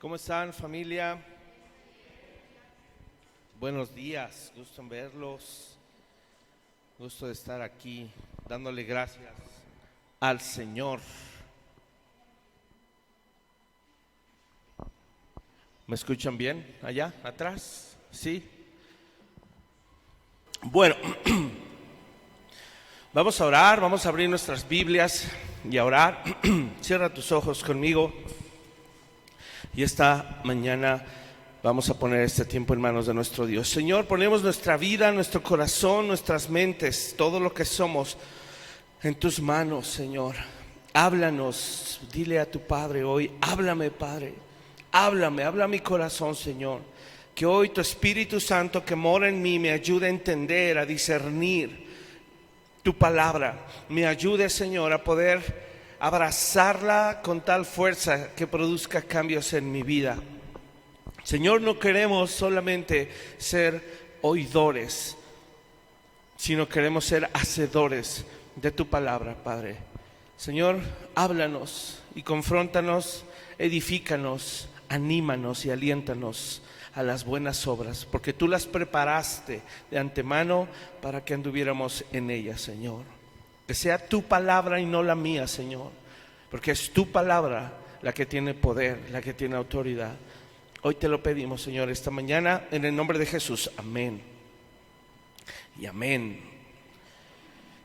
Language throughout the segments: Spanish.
¿Cómo están, familia? Buenos días, gusto en verlos, gusto de estar aquí dándole gracias al Señor. ¿Me escuchan bien allá atrás? ¿Sí? Bueno, vamos a orar, vamos a abrir nuestras Biblias y a orar. Cierra tus ojos conmigo. Y esta mañana vamos a poner este tiempo en manos de nuestro Dios. Señor, ponemos nuestra vida, nuestro corazón, nuestras mentes, todo lo que somos en tus manos, Señor. Háblanos, dile a tu Padre hoy, háblame, Padre, háblame, habla a mi corazón, Señor. Que hoy tu Espíritu Santo que mora en mí me ayude a entender, a discernir tu palabra. Me ayude, Señor, a poder abrazarla con tal fuerza que produzca cambios en mi vida. Señor, no queremos solamente ser oidores, sino queremos ser hacedores de tu palabra, Padre. Señor, háblanos y confróntanos, edifícanos, anímanos y aliéntanos a las buenas obras, porque tú las preparaste de antemano para que anduviéramos en ellas, Señor. Que sea tu palabra y no la mía, Señor, porque es tu palabra la que tiene poder, la que tiene autoridad. Hoy te lo pedimos, Señor, esta mañana, en el nombre de Jesús. Amén y amén.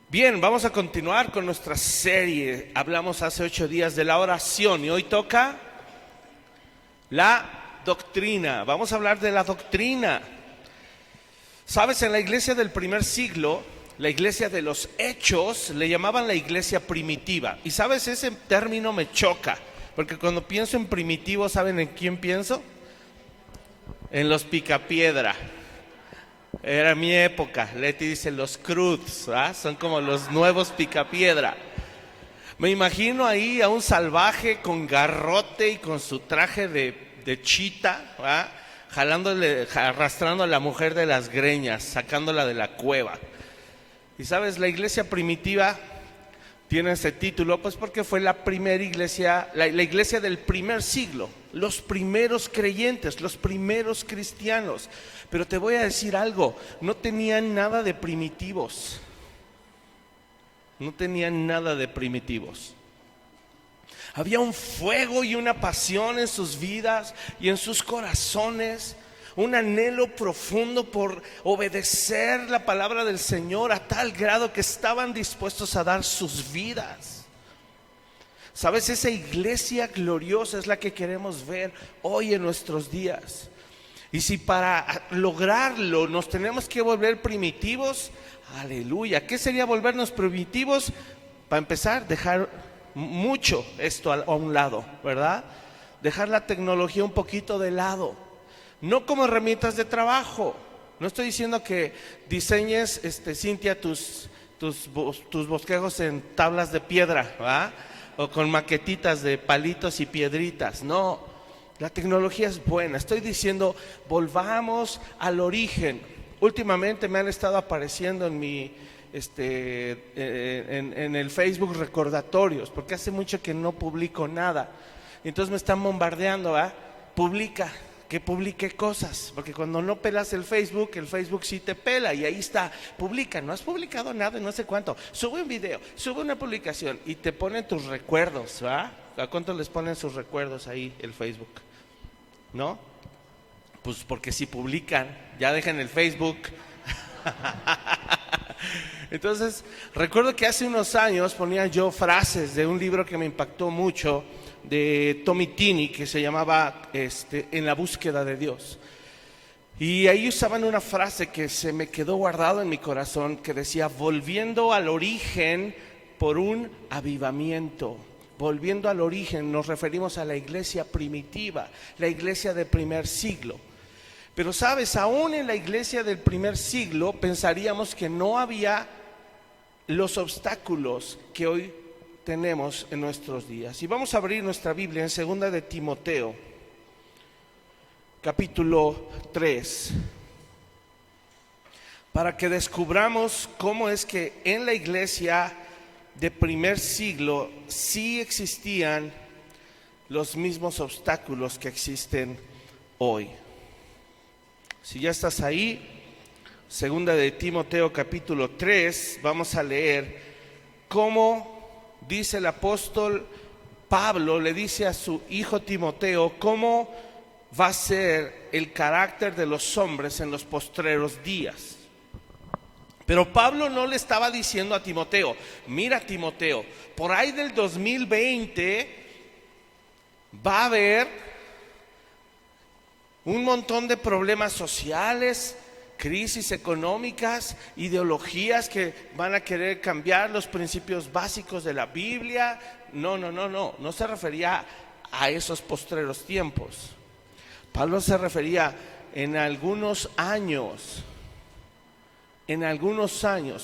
Bien, vamos a continuar con nuestra serie. Hablamos hace 8 días de la oración y hoy toca la doctrina. Vamos a hablar de la doctrina. Sabes, en la iglesia del primer siglo, la iglesia de los Hechos, le llamaban la iglesia primitiva. Y sabes, ese término me choca, porque cuando pienso en primitivo, ¿saben en quién pienso? En los picapiedra. Era mi época. Leti dice los Cruz, ¿verdad? Son como los nuevos picapiedra. Me imagino ahí a un salvaje con garrote y con su traje de chita, ¿verdad? Arrastrando a la mujer de las greñas, sacándola de la cueva. Y sabes, la iglesia primitiva tiene ese título pues porque fue la primera iglesia, la iglesia del primer siglo, los primeros creyentes, los primeros cristianos. Pero te voy a decir algo, no tenían nada de primitivos. No tenían nada de primitivos. Había un fuego y una pasión en sus vidas y en sus corazones, un anhelo profundo por obedecer la palabra del Señor a tal grado que estaban dispuestos a dar sus vidas. Sabes, esa iglesia gloriosa es la que queremos ver hoy en nuestros días. Y si para lograrlo nos tenemos que volver primitivos, aleluya. ¿Qué sería volvernos primitivos? Para empezar, dejar mucho esto a un lado, ¿verdad? Dejar la tecnología un poquito de lado. No como herramientas de trabajo. No estoy diciendo que diseñes, Cintia, tus bosquejos en tablas de piedra, ¿verdad? O con maquetitas de palitos y piedritas. No, la tecnología es buena. Estoy diciendo, volvamos al origen. Últimamente me han estado apareciendo en mi en el Facebook recordatorios, porque hace mucho que no publico nada. Entonces me están bombardeando, ¿verdad? Que publique cosas, porque cuando no pelas el Facebook sí te pela y ahí está, publica, no has publicado nada y no sé cuánto, sube un video, sube una publicación y te ponen tus recuerdos, ¿va? ¿A cuánto les ponen sus recuerdos ahí el Facebook? ¿No? Pues porque si publican, ya dejan el Facebook. Entonces, recuerdo que hace unos años ponía yo frases de un libro que me impactó mucho, de Tommy Tini, que se llamaba En la búsqueda de Dios. Y ahí usaban una frase que se me quedó guardado en mi corazón, que decía, volviendo al origen por un avivamiento. Volviendo al origen, nos referimos a la iglesia primitiva, la iglesia del primer siglo. Pero sabes, aún en la iglesia del primer siglo pensaríamos que no había los obstáculos que hoy tenemos en nuestros días. Y vamos a abrir nuestra Biblia en 2 de Timoteo, capítulo 3, para que descubramos cómo es que en la iglesia de primer siglo sí existían los mismos obstáculos que existen hoy. Si ya estás ahí, segunda de Timoteo capítulo 3, vamos a leer cómo dice el apóstol Pablo, le dice a su hijo Timoteo cómo va a ser el carácter de los hombres en los postreros días. Pero Pablo no le estaba diciendo a Timoteo: mira Timoteo, por ahí del 2020 va a haber un montón de problemas sociales, crisis económicas, ideologías que van a querer cambiar los principios básicos de la Biblia. No se refería a esos postreros tiempos. Pablo se refería en algunos años,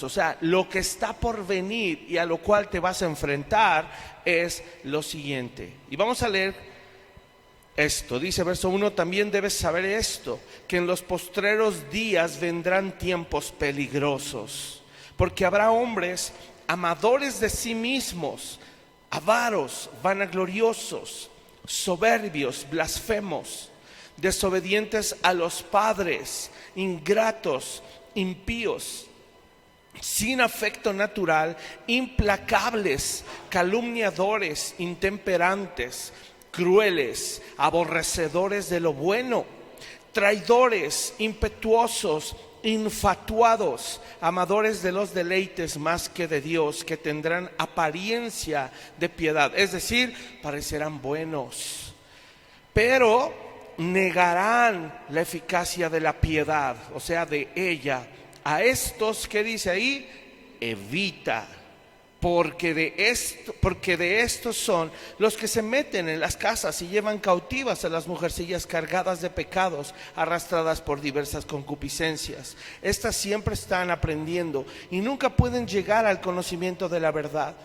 o sea, lo que está por venir y a lo cual te vas a enfrentar es lo siguiente. Y vamos a leer esto, dice verso 1: también debes saber esto, que en los postreros días vendrán tiempos peligrosos, porque habrá hombres amadores de sí mismos, avaros, vanagloriosos, soberbios, blasfemos, desobedientes a los padres, ingratos, impíos, sin afecto natural, implacables, calumniadores, intemperantes, crueles, aborrecedores de lo bueno, traidores, impetuosos, infatuados, amadores de los deleites más que de Dios, que tendrán apariencia de piedad, es decir, parecerán buenos, pero negarán la eficacia de la piedad, o sea, de ella. A estos, ¿qué dice ahí? Evita, porque de estos son los que se meten en las casas y llevan cautivas a las mujercillas cargadas de pecados, arrastradas por diversas concupiscencias. Estas siempre están aprendiendo y nunca pueden llegar al conocimiento de la verdad.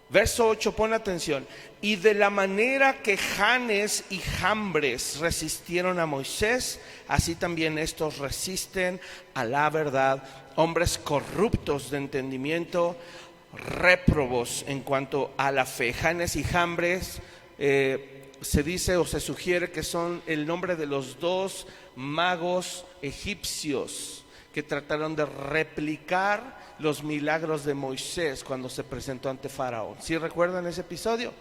Verso 8, pon atención: y de la manera que Janes y Jambres resistieron a Moisés, así también estos resisten a la verdad, hombres corruptos de entendimiento, réprobos en cuanto a la fe. Janes y Jambres se dice o se sugiere que son el nombre de los dos magos egipcios que trataron de replicar los milagros de Moisés cuando se presentó ante Faraón. ¿Sí recuerdan ese episodio?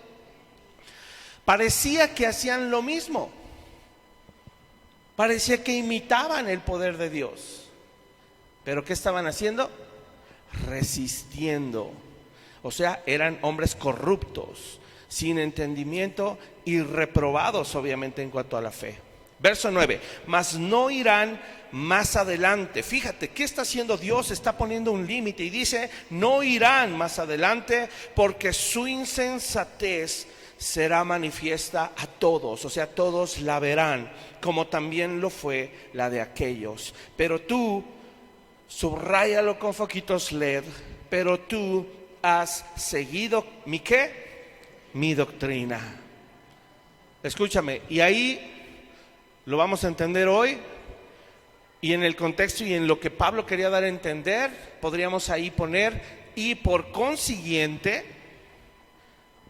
Parecía que hacían lo mismo, parecía que imitaban el poder de Dios, pero ¿qué estaban haciendo? Resistiendo. O sea, eran hombres corruptos, sin entendimiento y reprobados obviamente en cuanto a la fe. Verso 9: mas no irán más adelante. Fíjate, ¿qué está haciendo Dios? Está poniendo un límite y dice: no irán más adelante, porque su insensatez será manifiesta a todos, o sea, todos la verán, como también lo fue la de aquellos. Pero tú, subráyalo con foquitos LED, pero tú has seguido ¿mi qué? Mi doctrina. Escúchame, y ahí lo vamos a entender hoy, y en el contexto y en lo que Pablo quería dar a entender, podríamos ahí poner: y por consiguiente,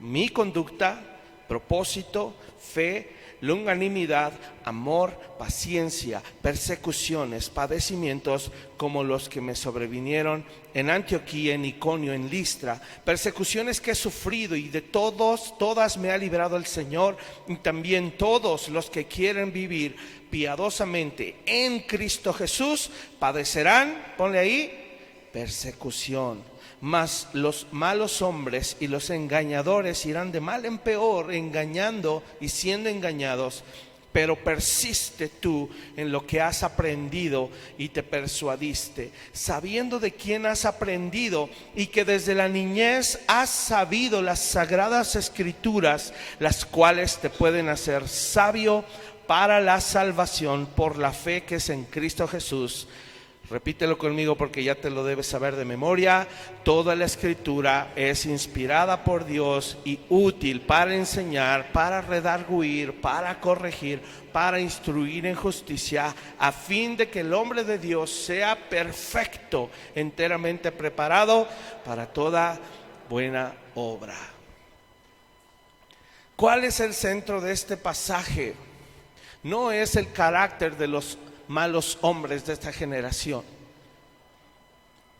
mi conducta, propósito, fe, longanimidad, amor, paciencia, persecuciones, padecimientos como los que me sobrevinieron en Antioquía, en Iconio, en Listra, persecuciones que he sufrido, y de todas me ha librado el Señor, y también todos los que quieren vivir piadosamente en Cristo Jesús padecerán, ponle ahí, persecución. Mas los malos hombres y los engañadores irán de mal en peor, engañando y siendo engañados. Pero persiste tú en lo que has aprendido y te persuadiste, sabiendo de quién has aprendido, y que desde la niñez has sabido las sagradas escrituras, las cuales te pueden hacer sabio para la salvación por la fe que es en Cristo Jesús. Repítelo conmigo porque ya te lo debes saber de memoria. Toda la escritura es inspirada por Dios y útil para enseñar, para redarguir, para corregir, para instruir en justicia, a fin de que el hombre de Dios sea perfecto, enteramente preparado para toda buena obra. ¿Cuál es el centro de este pasaje? No es el carácter de los malos hombres de esta generación.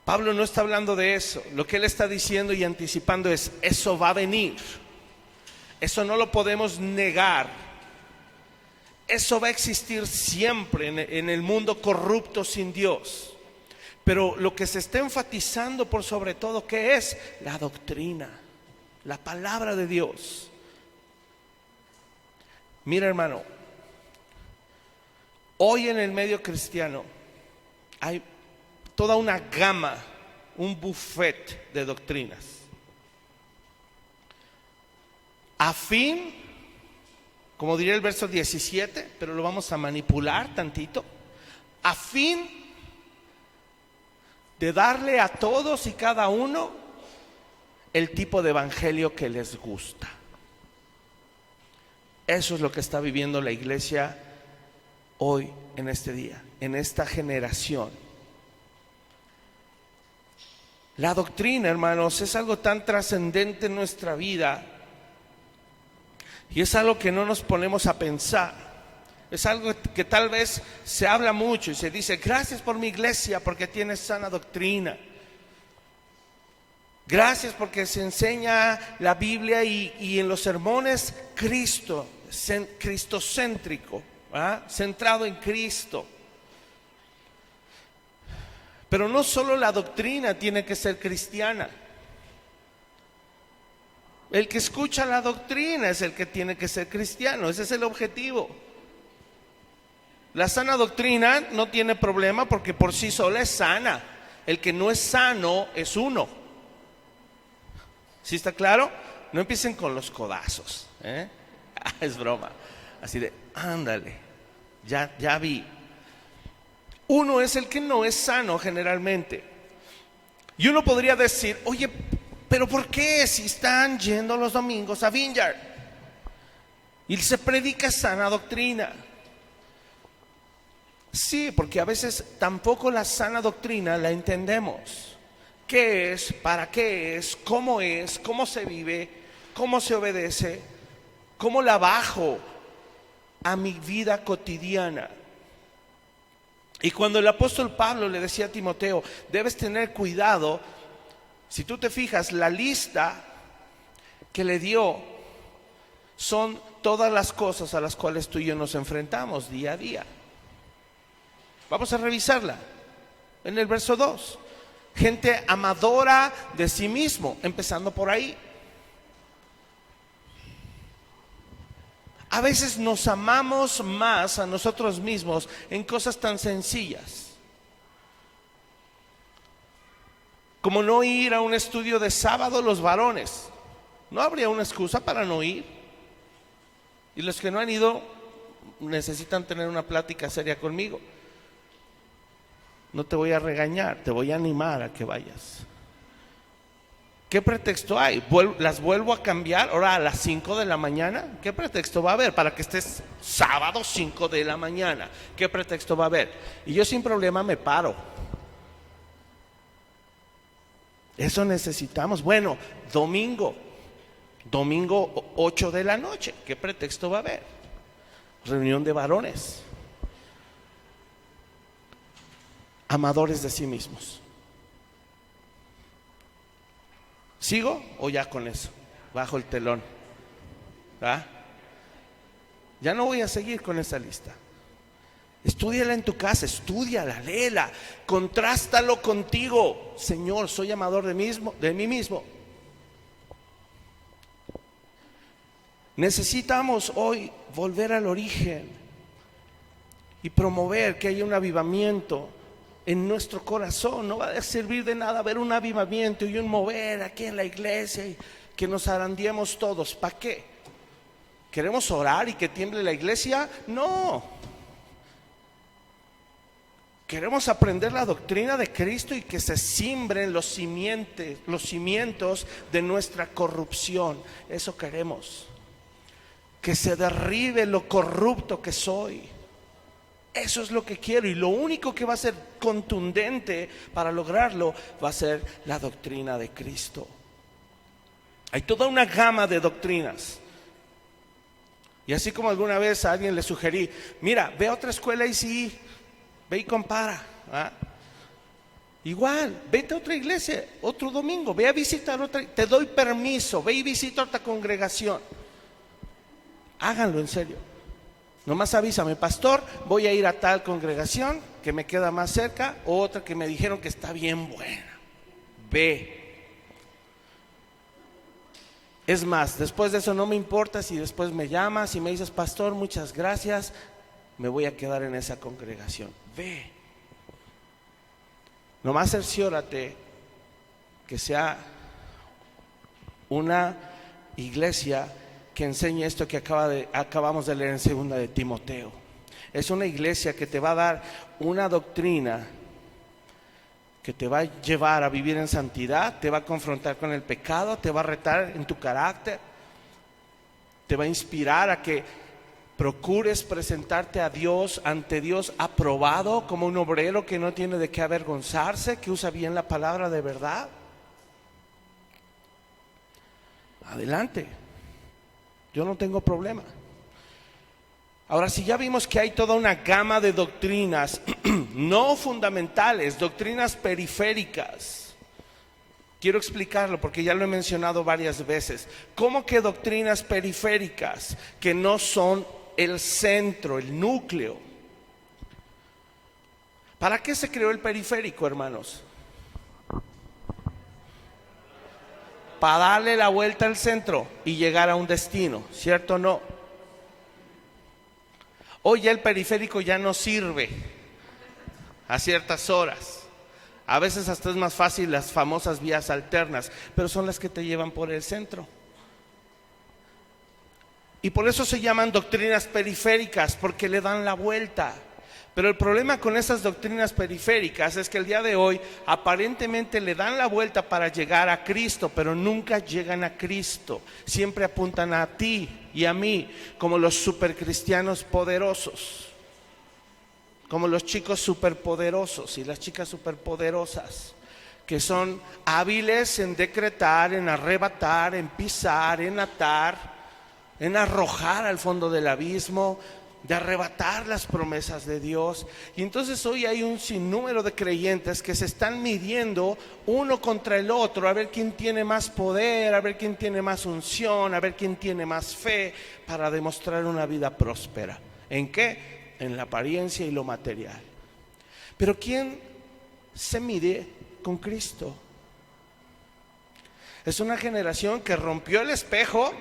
Pablo no está hablando de eso. Lo que él está diciendo y anticipando es: eso va a venir. Eso no lo podemos negar. Eso va a existir siempre en el mundo corrupto sin Dios. Pero lo que se está enfatizando por sobre todo, ¿qué es? La doctrina, la palabra de Dios. Mira, hermano, hoy en el medio cristiano hay toda una gama, un buffet de doctrinas. Afín, como diría el verso 17, pero lo vamos a manipular tantito, a fin de darle a todos y cada uno el tipo de evangelio que les gusta. Eso es lo que está viviendo la iglesia hoy, en este día, en esta generación. La doctrina, hermanos, es algo tan trascendente en nuestra vida, y es algo que no nos ponemos a pensar. Es algo que tal vez se habla mucho y se dice: gracias por mi iglesia porque tiene sana doctrina. Gracias porque se enseña la Biblia y en los sermones cristocéntrico, centrado en Cristo. Pero no solo la doctrina tiene que ser cristiana. El que escucha la doctrina es el que tiene que ser cristiano. Ese es el objetivo. La sana doctrina no tiene problema porque por sí sola es sana. El que no es sano es uno. ¿Sí está claro? No empiecen con los codazos, ¿eh? Es broma. Así de, ándale, ya vi. Uno es el que no es sano generalmente. Y uno podría decir: oye, pero ¿por qué si están yendo los domingos a Vineyard y se predica sana doctrina? Sí, porque a veces tampoco la sana doctrina la entendemos. ¿Qué es? ¿Para qué es? ¿Cómo es? ¿Cómo se vive? ¿Cómo se obedece? ¿Cómo la bajo a mi vida cotidiana? Y cuando el apóstol Pablo le decía a Timoteo: debes tener cuidado, si tú te fijas, la lista que le dio son todas las cosas a las cuales tú y yo nos enfrentamos día a día. Vamos a revisarla en el verso 2. Gente amadora de sí mismo, empezando por ahí. A veces nos amamos más a nosotros mismos en cosas tan sencillas como no ir a un estudio de sábado los varones. No habría una excusa para no ir. Y los que no han ido necesitan tener una plática seria conmigo. No te voy a regañar, te voy a animar a que vayas. ¿Qué pretexto hay? ¿Las vuelvo a cambiar ahora a las 5 de la mañana? ¿Qué pretexto va a haber para que estés sábado 5 de la mañana? ¿Qué pretexto va a haber? Y yo sin problema me paro. Eso necesitamos. Bueno, domingo 8 de la noche. ¿Qué pretexto va a haber? Reunión de varones. Amadores de sí mismos. ¿Sigo o ya con eso? Bajo el telón. Ya no voy a seguir con esa lista. Estúdiala en tu casa, estúdiala, léela, contrástalo contigo. Señor, soy amador de mí mismo. Necesitamos hoy volver al origen y promover que haya un avivamiento en nuestro corazón. No va a servir de nada ver un avivamiento y un mover aquí en la iglesia y que nos zarandeemos todos. ¿Para qué? ¿Queremos orar y que tiemble la iglesia? No. Queremos aprender la doctrina de Cristo y que se cimbren los cimientos de nuestra corrupción. Eso queremos. Que se derribe lo corrupto que soy. Eso es lo que quiero, y lo único que va a ser contundente para lograrlo va a ser la doctrina de Cristo. Hay toda una gama de doctrinas. Y así como alguna vez a alguien le sugerí, mira, ve a otra escuela y sí, ve y compara, ¿ah? Igual, vete a otra iglesia, otro domingo, ve a visitar otra, te doy permiso, ve y visita otra congregación. Háganlo en serio. Nomás avísame, pastor, voy a ir a tal congregación que me queda más cerca, o otra que me dijeron que está bien buena. Ve. Es más, después de eso no me importa si después me llamas y me dices, pastor, muchas gracias, me voy a quedar en esa congregación. Ve. Nomás cerciórate que sea una iglesia que enseñe esto que acabamos de leer en 2 de Timoteo. Es una iglesia que te va a dar una doctrina que te va a llevar a vivir en santidad, te va a confrontar con el pecado, te va a retar en tu carácter, te va a inspirar a que procures presentarte a Dios, ante Dios aprobado, como un obrero que no tiene de qué avergonzarse, que usa bien la palabra de verdad. Adelante, yo no tengo problema. Ahora, si ya vimos que hay toda una gama de doctrinas no fundamentales, doctrinas periféricas, quiero explicarlo porque ya lo he mencionado varias veces. ¿Cómo que doctrinas periféricas que no son el centro, el núcleo? ¿Para qué se creó el periférico, hermanos? Para darle la vuelta al centro y llegar a un destino, ¿cierto o no? Hoy ya el periférico ya no sirve a ciertas horas. A veces hasta es más fácil las famosas vías alternas, pero son las que te llevan por el centro. Y por eso se llaman doctrinas periféricas, porque le dan la vuelta. Pero el problema con esas doctrinas periféricas es que el día de hoy aparentemente le dan la vuelta para llegar a Cristo, pero nunca llegan a Cristo. Siempre apuntan a ti y a mí como los supercristianos poderosos, como los chicos superpoderosos y las chicas superpoderosas, que son hábiles en decretar, en arrebatar, en pisar, en atar, en arrojar al fondo del abismo, de arrebatar las promesas de Dios. Y entonces hoy hay un sinnúmero de creyentes que se están midiendo uno contra el otro, a ver quién tiene más poder, a ver quién tiene más unción, a ver quién tiene más fe para demostrar una vida próspera. ¿En qué? En la apariencia y lo material. Pero ¿quién se mide con Cristo? Es una generación que rompió el espejo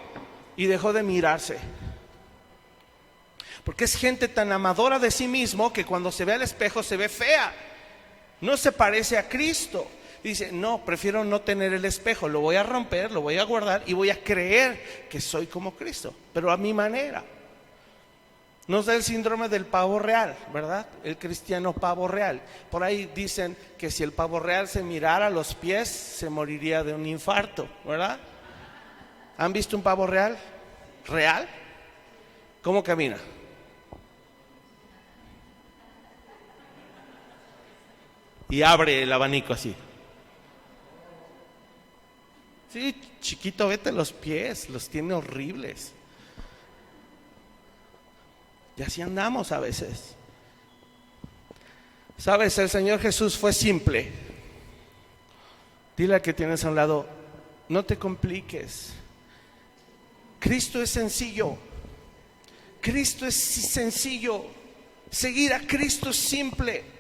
y dejó de mirarse. Porque es gente tan amadora de sí mismo que cuando se ve al espejo se ve fea. No se parece a Cristo. Dice, no, prefiero no tener el espejo, lo voy a romper, lo voy a guardar y voy a creer que soy como Cristo, pero a mi manera. Nos da el síndrome del pavo real, ¿verdad? El cristiano pavo real. Por ahí dicen que si el pavo real se mirara a los pies, se moriría de un infarto, ¿verdad? ¿Han visto un pavo real? ¿Real? ¿Cómo camina? Y abre el abanico así. Sí, chiquito, vete los pies, los tiene horribles. Y así andamos a veces. Sabes, el Señor Jesús fue simple. Dile al que tienes a un lado, no te compliques. Cristo es sencillo. Cristo es sencillo. Seguir a Cristo es simple.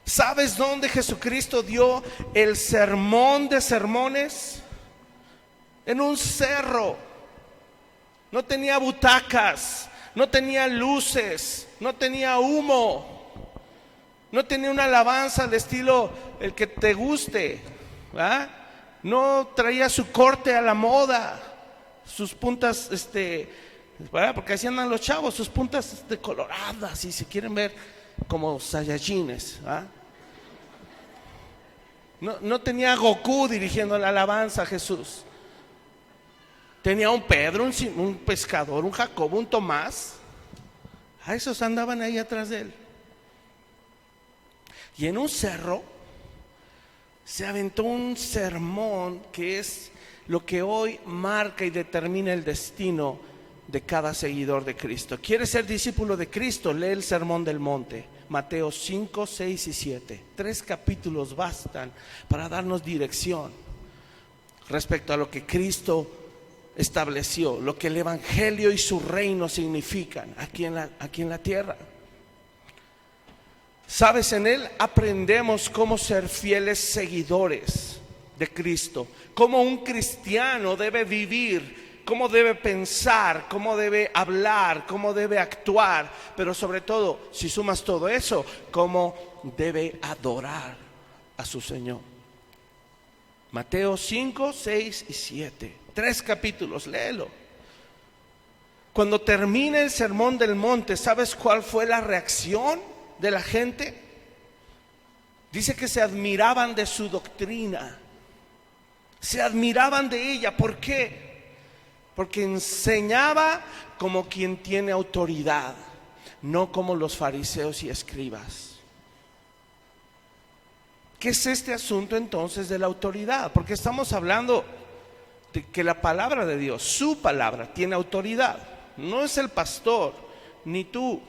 ¿Sabes dónde Jesucristo dio el sermón de sermones? En un cerro. No tenía butacas, no tenía luces, no tenía humo, no tenía una alabanza al estilo el que te guste, ¿verdad? No traía su corte a la moda, sus puntas, ¿verdad? Porque así andan los chavos, sus puntas coloradas y se quieren ver como Saiyajines, ¿ah? No tenía a Goku dirigiendo la alabanza a Jesús. Tenía un Pedro, un pescador, un Jacobo, un Tomás. A esos andaban ahí atrás de él. Y en un cerro se aventó un sermón que es lo que hoy marca y determina el destino de cada seguidor de Cristo. ¿Quieres ser discípulo de Cristo? Lee el Sermón del Monte, Mateo 5, 6 y 7. 3 capítulos bastan para darnos dirección respecto a lo que Cristo estableció, lo que el Evangelio y su reino significan aquí en la tierra. Sabes, en él aprendemos cómo ser fieles seguidores de Cristo, cómo un cristiano debe vivir, cómo debe pensar, cómo debe hablar, cómo debe actuar, pero sobre todo, si sumas todo eso, cómo debe adorar a su Señor. Mateo 5, 6 y 7. 3 capítulos, léelo. Cuando termina el Sermón del Monte, ¿sabes cuál fue la reacción de la gente? Dice que se admiraban de su doctrina. Se admiraban de ella. ¿Por qué? Porque enseñaba como quien tiene autoridad, no como los fariseos y escribas. ¿Qué es este asunto entonces de la autoridad? Porque estamos hablando de que la palabra de Dios, su palabra, tiene autoridad. No es el pastor, ni tú.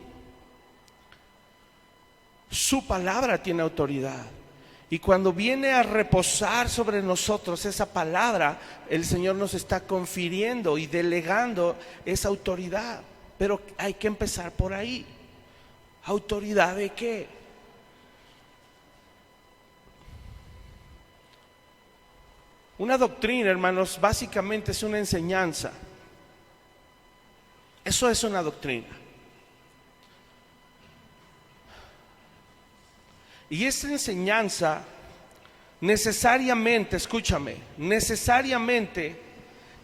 Su palabra tiene autoridad. Y cuando viene a reposar sobre nosotros esa palabra, el Señor nos está confiriendo y delegando esa autoridad. Pero hay que empezar por ahí. ¿Autoridad de qué? Una doctrina, hermanos, básicamente es una enseñanza. Eso es una doctrina. Y esa enseñanza necesariamente, escúchame, necesariamente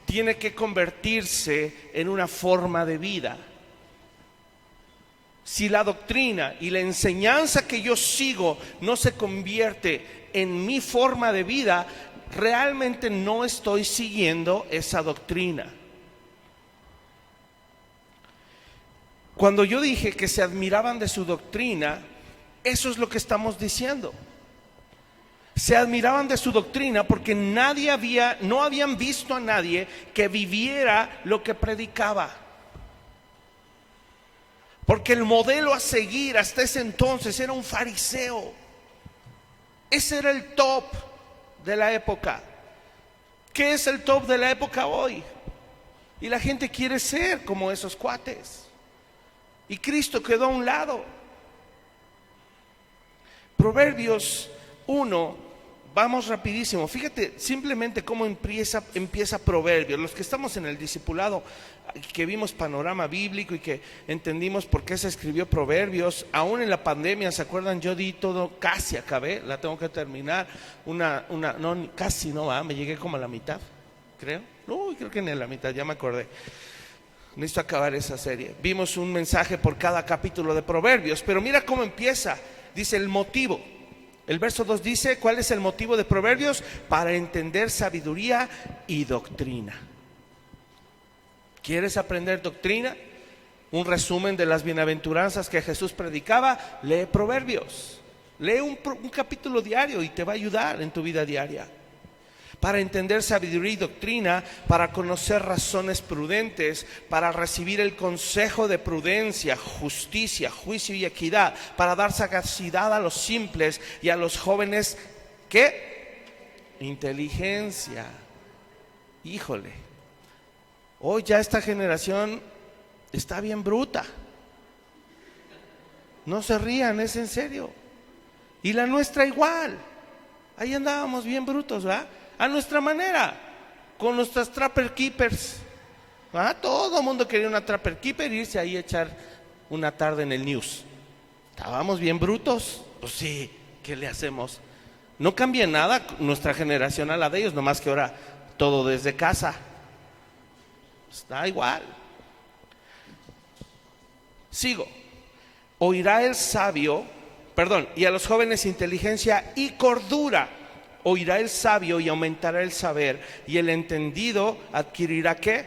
tiene que convertirse en una forma de vida. Si la doctrina y la enseñanza que yo sigo no se convierte en mi forma de vida, realmente no estoy siguiendo esa doctrina. Cuando yo dije que se admiraban de su doctrina, eso es lo que estamos diciendo. Se admiraban de su doctrina porque no habían visto a nadie que viviera lo que predicaba. Porque el modelo a seguir hasta ese entonces era un fariseo. Ese era el top de la época. ¿Qué es el top de la época hoy? Y la gente quiere ser como esos cuates. Y Cristo quedó a un lado. Proverbios 1, vamos rapidísimo. Fíjate simplemente cómo empieza Proverbios. Los que estamos en el discipulado, que vimos panorama bíblico y que entendimos por qué se escribió Proverbios, aún en la pandemia, ¿se acuerdan? Yo di todo, casi acabé, la tengo que terminar. Casi no, me llegué como a la mitad, creo. No, creo que ni a la mitad, ya me acordé. Necesito acabar esa serie. Vimos un mensaje por cada capítulo de Proverbios, pero mira cómo empieza. Dice el motivo. El verso 2 dice, ¿cuál es el motivo de Proverbios? Para entender sabiduría y doctrina. ¿Quieres aprender doctrina? Un resumen de las bienaventuranzas que Jesús predicaba. Lee Proverbios. Lee un capítulo diario y te va a ayudar en tu vida diaria. Para entender sabiduría y doctrina, para conocer razones prudentes, para recibir el consejo de prudencia, justicia, juicio y equidad, para dar sagacidad a los simples y a los jóvenes, ¿qué? Inteligencia. Híjole, hoy ya esta generación está bien bruta. No se rían, es en serio. Y la nuestra igual. Ahí andábamos bien brutos, ¿verdad? A nuestra manera, con nuestras Trapper Keepers. Todo el mundo quería una Trapper Keeper e irse ahí a echar una tarde en el news. Estábamos bien brutos. Pues sí, ¿qué le hacemos? No cambia nada nuestra generación a la de ellos, nomás que ahora todo desde casa. Está igual. Sigo. Oirá el sabio, y a los jóvenes inteligencia y cordura. Oirá el sabio y aumentará el saber, y el entendido adquirirá ¿qué?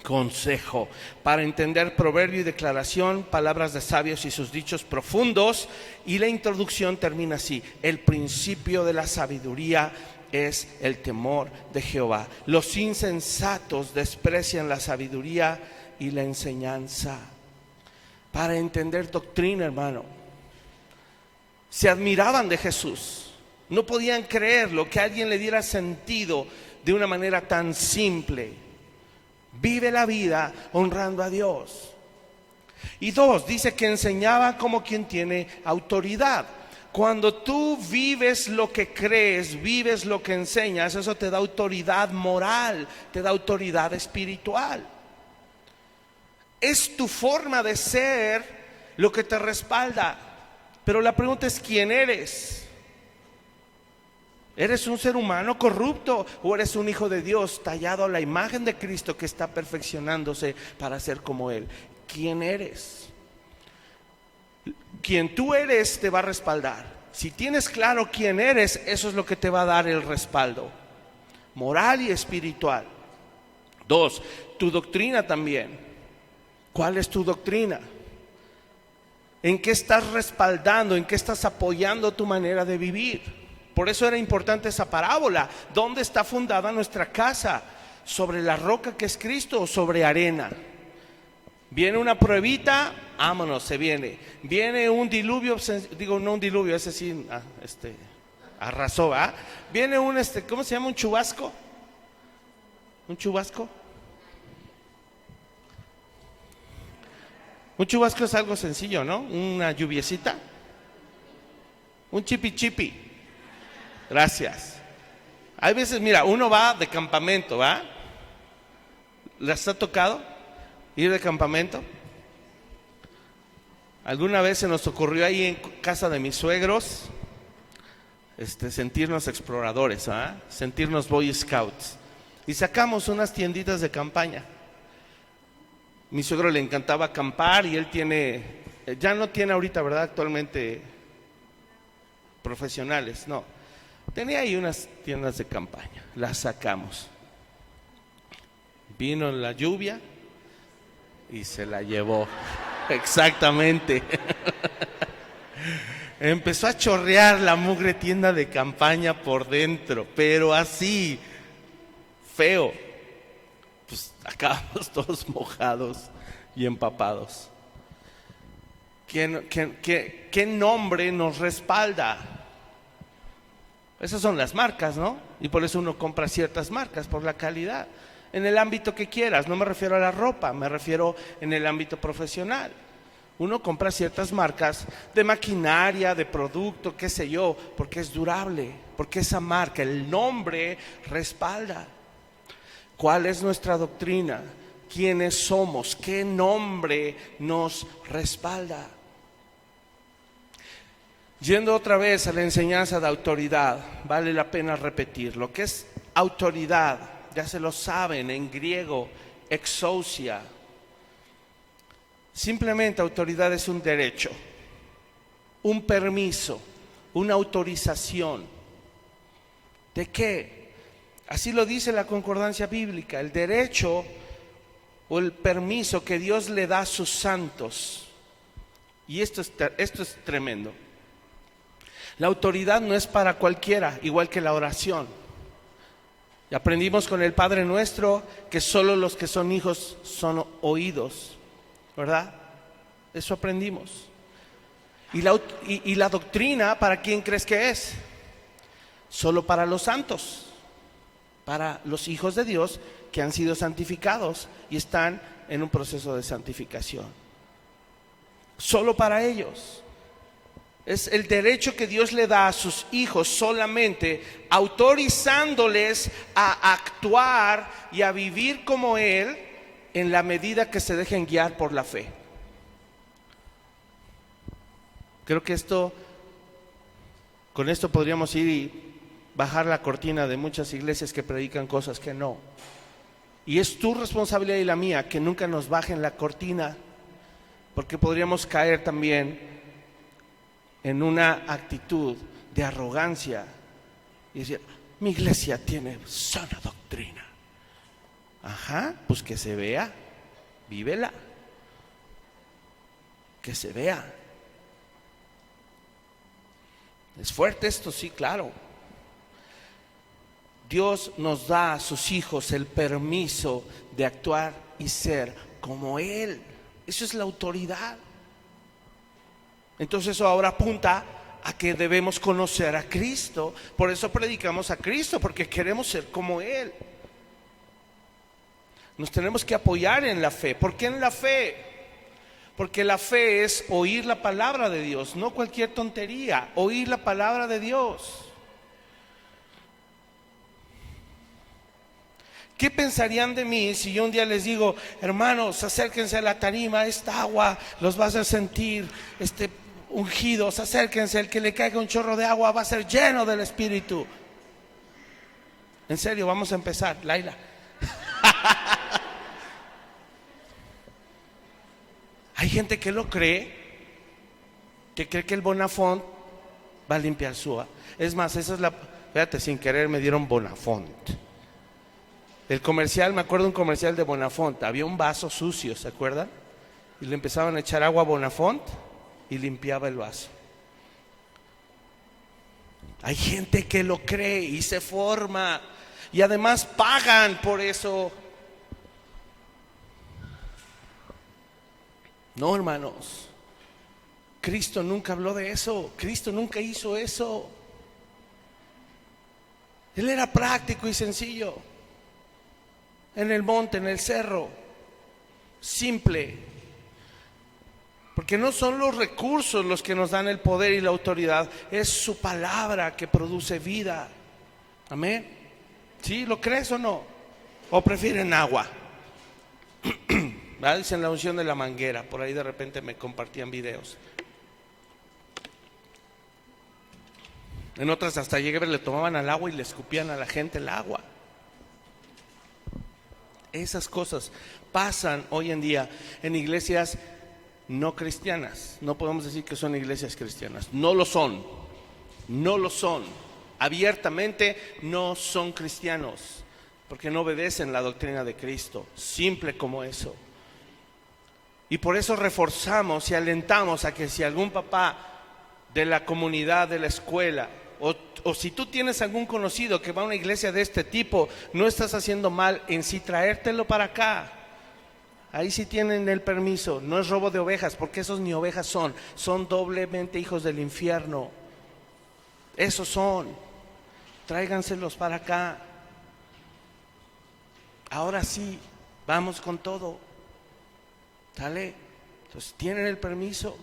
Consejo. Para entender proverbio y declaración, palabras de sabios y sus dichos profundos. Y la introducción termina así: el principio de la sabiduría es el temor de Jehová. Los insensatos desprecian la sabiduría y la enseñanza. Para entender doctrina, hermano. Se admiraban de Jesús. No podían creerlo, que alguien le diera sentido de una manera tan simple. Vive la vida honrando a Dios. Y 2, dice que enseñaba como quien tiene autoridad. Cuando tú vives lo que crees, vives lo que enseñas, eso te da autoridad moral, te da autoridad espiritual. Es tu forma de ser lo que te respalda. Pero la pregunta es, ¿quién eres? ¿Eres un ser humano corrupto o eres un hijo de Dios tallado a la imagen de Cristo que está perfeccionándose para ser como Él? ¿Quién eres? Quien tú eres te va a respaldar. Si tienes claro quién eres, eso es lo que te va a dar el respaldo moral y espiritual. 2, tu doctrina también. ¿Cuál es tu doctrina? ¿En qué estás respaldando? ¿En qué estás apoyando tu manera de vivir? Por eso era importante esa parábola. ¿Dónde está fundada nuestra casa? ¿Sobre la roca que es Cristo o sobre arena? Viene una pruebita, vámonos, se viene. Viene un diluvio, digo, no un diluvio, ese sí, arrasó, ¿ah? Viene un, ¿cómo se llama? ¿Un chubasco? ¿Un chubasco? Un chubasco es algo sencillo, ¿no? Una lluviecita. Un chipi chipi. Gracias. Hay veces, mira, uno va de campamento, ¿va? ¿Les ha tocado ir de campamento? Alguna vez se nos ocurrió ahí en casa de mis suegros sentirnos exploradores, ¿ah? Sentirnos Boy Scouts. Y sacamos unas tienditas de campaña. Mi suegro le encantaba acampar y él ya no tiene ahorita, ¿verdad? Actualmente profesionales, no. Tenía ahí unas tiendas de campaña, las sacamos. Vino la lluvia y se la llevó. Exactamente. Empezó a chorrear la mugre tienda de campaña por dentro, pero así, feo. Pues acabamos todos mojados y empapados. ¿Qué nombre nos respalda? Esas son las marcas, ¿no? Y por eso uno compra ciertas marcas, por la calidad. En el ámbito que quieras, no me refiero a la ropa, me refiero en el ámbito profesional. Uno compra ciertas marcas de maquinaria, de producto, qué sé yo, porque es durable, porque esa marca, el nombre respalda. ¿Cuál es nuestra doctrina? ¿Quiénes somos? ¿Qué nombre nos respalda? Yendo otra vez a la enseñanza de autoridad, vale la pena repetir. Lo que es autoridad, ya se lo saben en griego, exousia. Simplemente autoridad es un derecho, un permiso, una autorización. ¿De qué? Así lo dice la concordancia bíblica, el derecho o el permiso que Dios le da a sus santos. Y esto es tremendo. La autoridad no es para cualquiera, igual que la oración. Y aprendimos con el Padre Nuestro que solo los que son hijos son oídos, ¿verdad? Eso aprendimos. Y la doctrina, ¿para quién crees que es? Solo para los santos, para los hijos de Dios que han sido santificados y están en un proceso de santificación. Solo para ellos. Es el derecho que Dios le da a sus hijos solamente, autorizándoles a actuar y a vivir como Él en la medida que se dejen guiar por la fe. Creo que con esto podríamos ir y bajar la cortina de muchas iglesias que predican cosas que no. Y es tu responsabilidad y la mía que nunca nos bajen la cortina, porque podríamos caer también en una actitud de arrogancia y decir, mi iglesia tiene sana doctrina. Ajá, pues que se vea, vívela, que se vea. ¿Es fuerte esto? Sí, claro. Dios nos da a sus hijos el permiso de actuar y ser como Él. Eso es la autoridad. Entonces eso ahora apunta a que debemos conocer a Cristo. Por eso predicamos a Cristo, porque queremos ser como Él. Nos tenemos que apoyar en la fe. ¿Por qué en la fe? Porque la fe es oír la palabra de Dios, no cualquier tontería, oír la palabra de Dios. ¿Qué pensarían de mí si yo un día les digo, hermanos, acérquense a la tarima, esta agua los va a hacer sentir ungidos, acérquense, el que le caiga un chorro de agua va a ser lleno del Espíritu? En serio, vamos a empezar, Laila. Hay gente que lo cree, que cree que el Bonafont va a limpiar su agua. Es más, esa es fíjate, sin querer me dieron Bonafont. El comercial, me acuerdo un comercial de Bonafont, había un vaso sucio, ¿se acuerdan? Y le empezaban a echar agua a Bonafont y limpiaba el vaso. Hay gente que lo cree y se forma, y además pagan por eso. No, hermanos, Cristo nunca habló de eso, Cristo nunca hizo eso. Él era práctico y sencillo, en el monte, en el cerro, simple, porque no son los recursos los que nos dan el poder y la autoridad, es su palabra que produce vida. Amén. ¿Sí? ¿Lo crees o no? ¿O prefieren agua? Dicen la unción de la manguera, por ahí de repente me compartían videos. En otras hasta llegué a ver, le tomaban al agua y le escupían a la gente el agua. Esas cosas pasan hoy en día en iglesias no cristianas. No podemos decir que son iglesias cristianas, no lo son, no lo son. Abiertamente no son cristianos, porque no obedecen la doctrina de Cristo, simple como eso. Y por eso reforzamos y alentamos a que si algún papá de la comunidad, de la escuela, o si tú tienes algún conocido que va a una iglesia de este tipo, no estás haciendo mal en sí traértelo para acá. Ahí sí tienen el permiso, no es robo de ovejas, porque esos ni ovejas son doblemente hijos del infierno. Esos son, tráiganselos para acá. Ahora sí, vamos con todo. ¿Sale? Entonces tienen el permiso.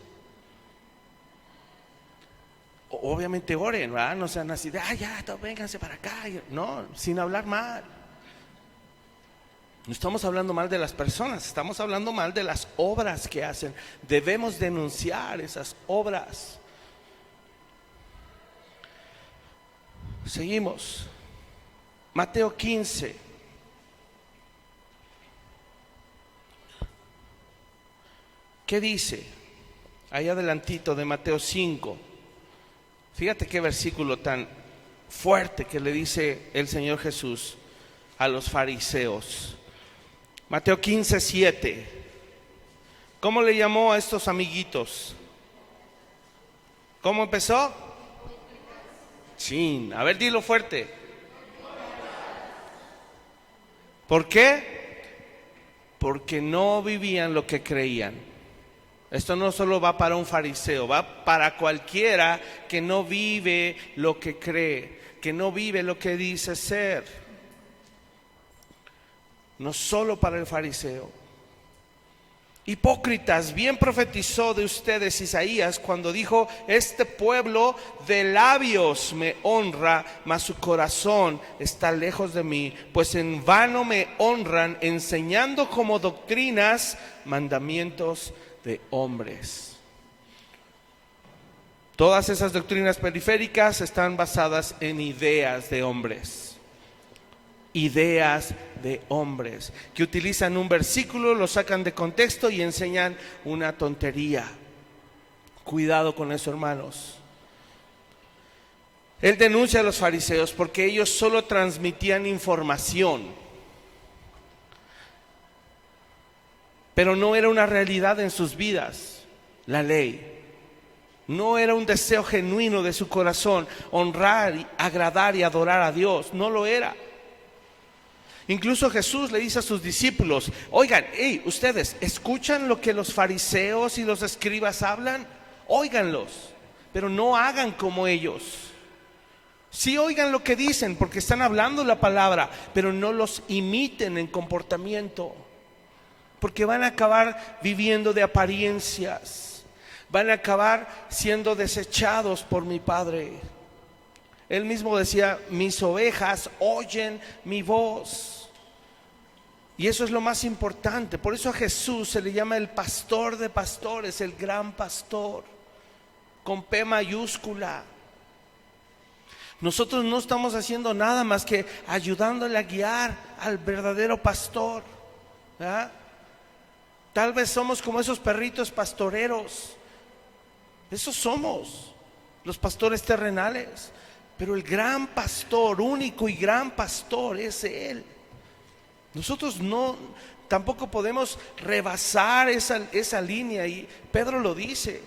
Obviamente oren, ¿verdad? No sean así de, ya, vénganse para acá. No, sin hablar mal. No estamos hablando mal de las personas, estamos hablando mal de las obras que hacen. Debemos denunciar esas obras. Seguimos. Mateo 15. ¿Qué dice? Ahí adelantito de Mateo 5. Fíjate qué versículo tan fuerte que le dice el Señor Jesús a los fariseos. Mateo 15:7. ¿Cómo le llamó a estos amiguitos? ¿Cómo empezó? Sí, a ver, dilo fuerte. ¿Por qué? Porque no vivían lo que creían. Esto no solo va para un fariseo, va para cualquiera que no vive lo que cree, que no vive lo que dice ser. No solo para el fariseo. Hipócritas, bien profetizó de ustedes Isaías cuando dijo: este pueblo de labios me honra, mas su corazón está lejos de mí, pues en vano me honran, enseñando como doctrinas mandamientos de hombres. Todas esas doctrinas periféricas están basadas en ideas de hombres. Ideas de hombres que utilizan un versículo, lo sacan de contexto y enseñan una tontería. Cuidado con eso, hermanos. Él denuncia a los fariseos porque ellos solo transmitían información, pero no era una realidad en sus vidas. La ley no era un deseo genuino de su corazón, honrar, agradar y adorar a Dios. No lo era. Incluso Jesús le dice a sus discípulos: oigan, hey, ustedes, ¿escuchan lo que los fariseos y los escribas hablan? Óiganlos, pero no hagan como ellos. Sí, oigan lo que dicen, porque están hablando la palabra, pero no los imiten en comportamiento, porque van a acabar viviendo de apariencias, van a acabar siendo desechados por mi Padre. Él mismo decía: mis ovejas oyen mi voz. Y eso es lo más importante. Por eso a Jesús se le llama el pastor de pastores, el gran pastor, con P mayúscula. Nosotros no estamos haciendo nada más que ayudándole a guiar al verdadero pastor, ¿verdad? Tal vez somos como esos perritos pastoreros. Esos somos los pastores terrenales. Pero el gran pastor, único y gran pastor, es Él. Nosotros tampoco podemos rebasar esa línea, y Pedro lo dice.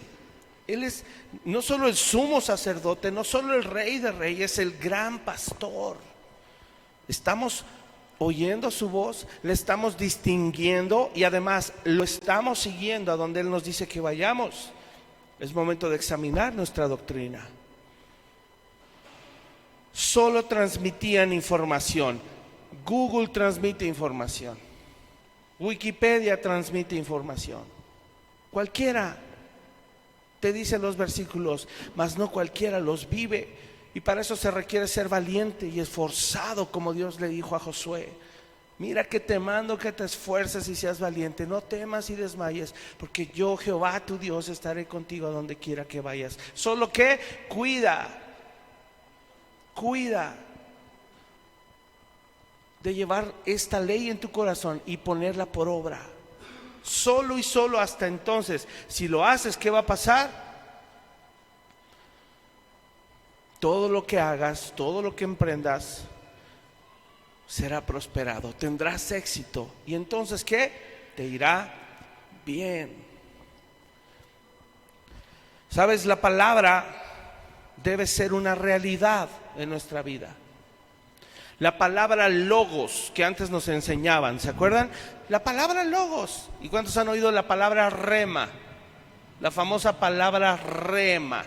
Él es no solo el sumo sacerdote, no solo el rey de reyes, es el gran pastor. Estamos oyendo su voz, le estamos distinguiendo y además lo estamos siguiendo a donde Él nos dice que vayamos. Es momento de examinar nuestra doctrina. Solo transmitían información. Google transmite información, Wikipedia transmite información, cualquiera te dice los versículos, mas no cualquiera los vive. Y para eso se requiere ser valiente y esforzado, como Dios le dijo a Josué: mira que te mando que te esfuerces y seas valiente, no temas y desmayes, porque yo, Jehová tu Dios, estaré contigo a donde quiera que vayas. Solo que cuida de llevar esta ley en tu corazón y ponerla por obra. Solo y solo hasta entonces. Si lo haces, ¿qué va a pasar? Todo lo que hagas, todo lo que emprendas será prosperado, tendrás éxito. Y entonces, ¿qué? Te irá bien. ¿Sabes? La palabra debe ser una realidad en nuestra vida. La palabra logos que antes nos enseñaban, ¿se acuerdan? La palabra logos. ¿Y cuántos han oído la palabra rema? La famosa palabra rema.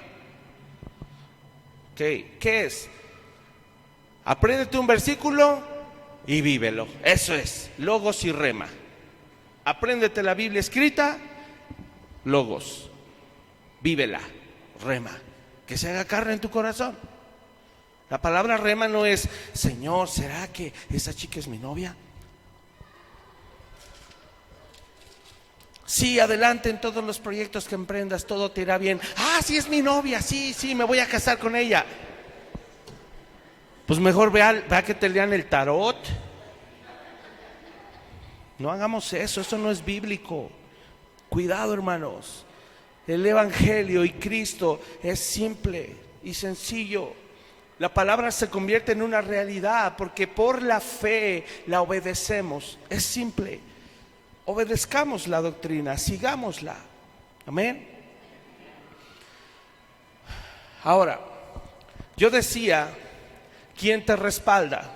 ¿Qué es? Apréndete un versículo y vívelo. Eso es, logos y rema. Apréndete la Biblia escrita, logos. Vívela, rema. Que se haga carne en tu corazón. La palabra rema no es: Señor, ¿será que esa chica es mi novia? Sí, adelante en todos los proyectos que emprendas, todo te irá bien. Ah, sí es mi novia, sí, me voy a casar con ella. Pues mejor vea que te lean el tarot. No hagamos eso no es bíblico. Cuidado, hermanos. El Evangelio y Cristo es simple y sencillo. La palabra se convierte en una realidad porque por la fe la obedecemos. Es simple. Obedezcamos la doctrina, sigámosla. Amén. Ahora, yo decía: ¿quién te respalda?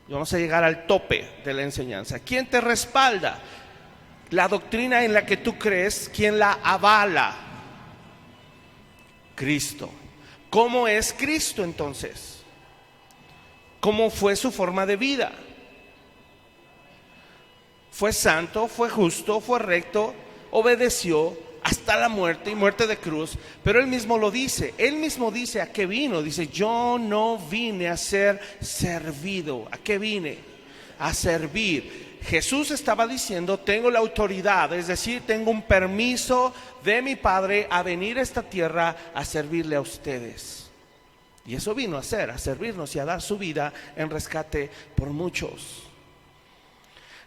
Y vamos a llegar al tope de la enseñanza. ¿Quién te respalda? La doctrina en la que tú crees, ¿quién la avala? Cristo. ¿Cómo es Cristo entonces? ¿Cómo fue su forma de vida? Fue santo, fue justo, fue recto, obedeció hasta la muerte y muerte de cruz. Pero Él mismo lo dice. Él mismo dice a qué vino. Dice: yo no vine a ser servido. ¿A qué vine? A servir. Jesús estaba diciendo: tengo la autoridad, es decir, tengo un permiso de mi Padre a venir a esta tierra a servirle a ustedes. Y eso vino a hacer, a servirnos y a dar su vida en rescate por muchos.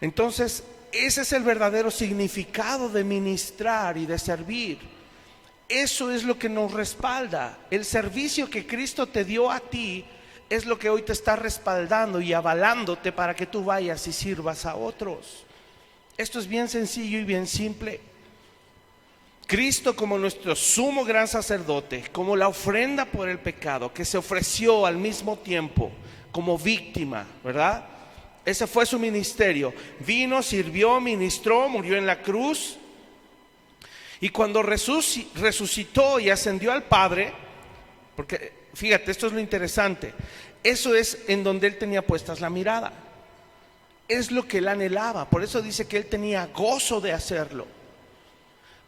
Entonces, ese es el verdadero significado de ministrar y de servir. Eso es lo que nos respalda. El servicio que Cristo te dio a ti es lo que hoy te está respaldando y avalándote para que tú vayas y sirvas a otros. Esto es bien sencillo y bien simple. Cristo, como nuestro sumo gran sacerdote, como la ofrenda por el pecado, que se ofreció al mismo tiempo como víctima, ¿verdad? Ese fue su ministerio. Vino, sirvió, ministró, murió en la cruz. Y cuando resucitó y ascendió al Padre, porque fíjate, esto es lo interesante, eso es en donde él tenía puestas la mirada, es lo que él anhelaba. Por eso dice que él tenía gozo de hacerlo.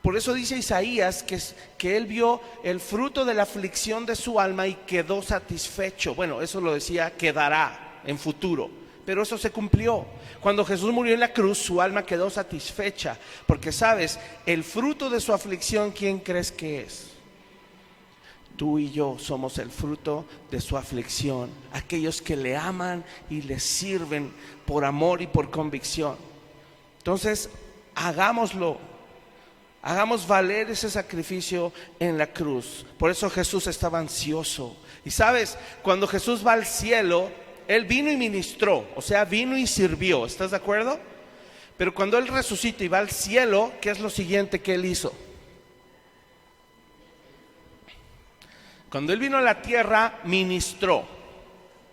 Por eso dice Isaías que él vio el fruto de la aflicción de su alma y quedó satisfecho. Bueno, eso lo decía quedará en futuro, pero eso se cumplió. Cuando Jesús murió en la cruz, su alma quedó satisfecha, porque sabes, el fruto de su aflicción, ¿quién crees que es? Tú y yo somos el fruto de su aflicción, aquellos que le aman y le sirven por amor y por convicción. Entonces, hagámoslo, hagamos valer ese sacrificio en la cruz. Por eso Jesús estaba ansioso. Y sabes, cuando Jesús va al cielo, él vino y ministró, o sea, vino y sirvió, ¿estás de acuerdo? Pero cuando él resucita y va al cielo, ¿qué es lo siguiente que él hizo? Cuando él vino a la tierra, ministró.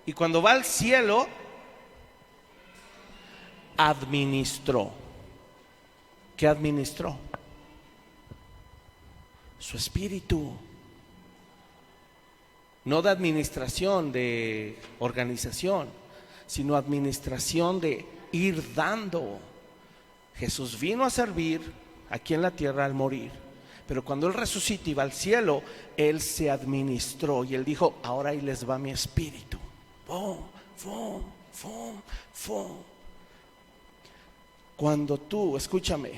Y cuando va al cielo, administró. ¿Qué administró? Su espíritu. No de administración, de organización, sino administración de ir dando. Jesús vino a servir aquí en la tierra al morir. Pero cuando él resucita y va al cielo, él se administró y él dijo: ahora ahí les va mi espíritu. ¡Fum, fum, fum, fum! Cuando tú, escúchame,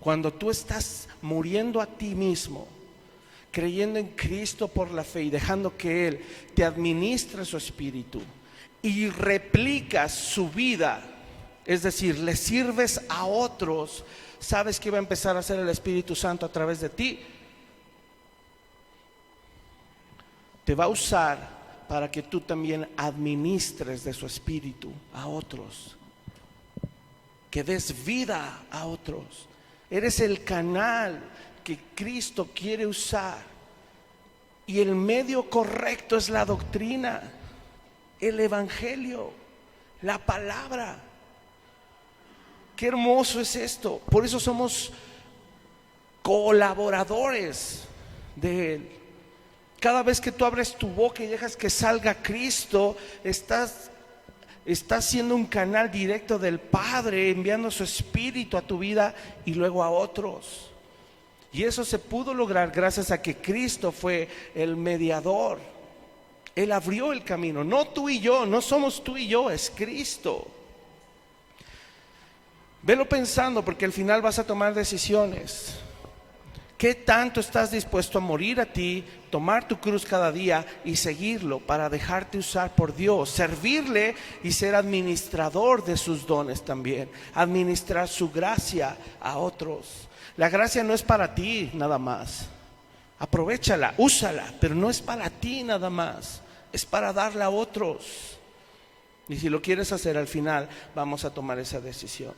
cuando tú estás muriendo a ti mismo, creyendo en Cristo por la fe y dejando que Él te administre su espíritu y replicas su vida, es decir, le sirves a otros, ¿sabes qué va a empezar a hacer el Espíritu Santo a través de ti? Te va a usar para que tú también administres de su espíritu a otros, que des vida a otros. Eres el canal que Cristo quiere usar, y el medio correcto es la doctrina, el evangelio, la palabra. Qué hermoso es esto. Por eso somos colaboradores de Él. Cada vez que tú abres tu boca y dejas que salga Cristo, estás siendo un canal directo del Padre, enviando su espíritu a tu vida y luego a otros. Y eso se pudo lograr gracias a que Cristo fue el mediador. Él abrió el camino. No tú y yo, no somos tú y yo, es Cristo. Velo pensando, porque al final vas a tomar decisiones. ¿Qué tanto estás dispuesto a morir a ti, tomar tu cruz cada día y seguirlo para dejarte usar por Dios, servirle y ser administrador de sus dones también, administrar su gracia a otros? La gracia no es para ti nada más. Aprovéchala, úsala, pero no es para ti nada más, es para darla a otros. Y si lo quieres hacer, al final vamos a tomar esa decisión.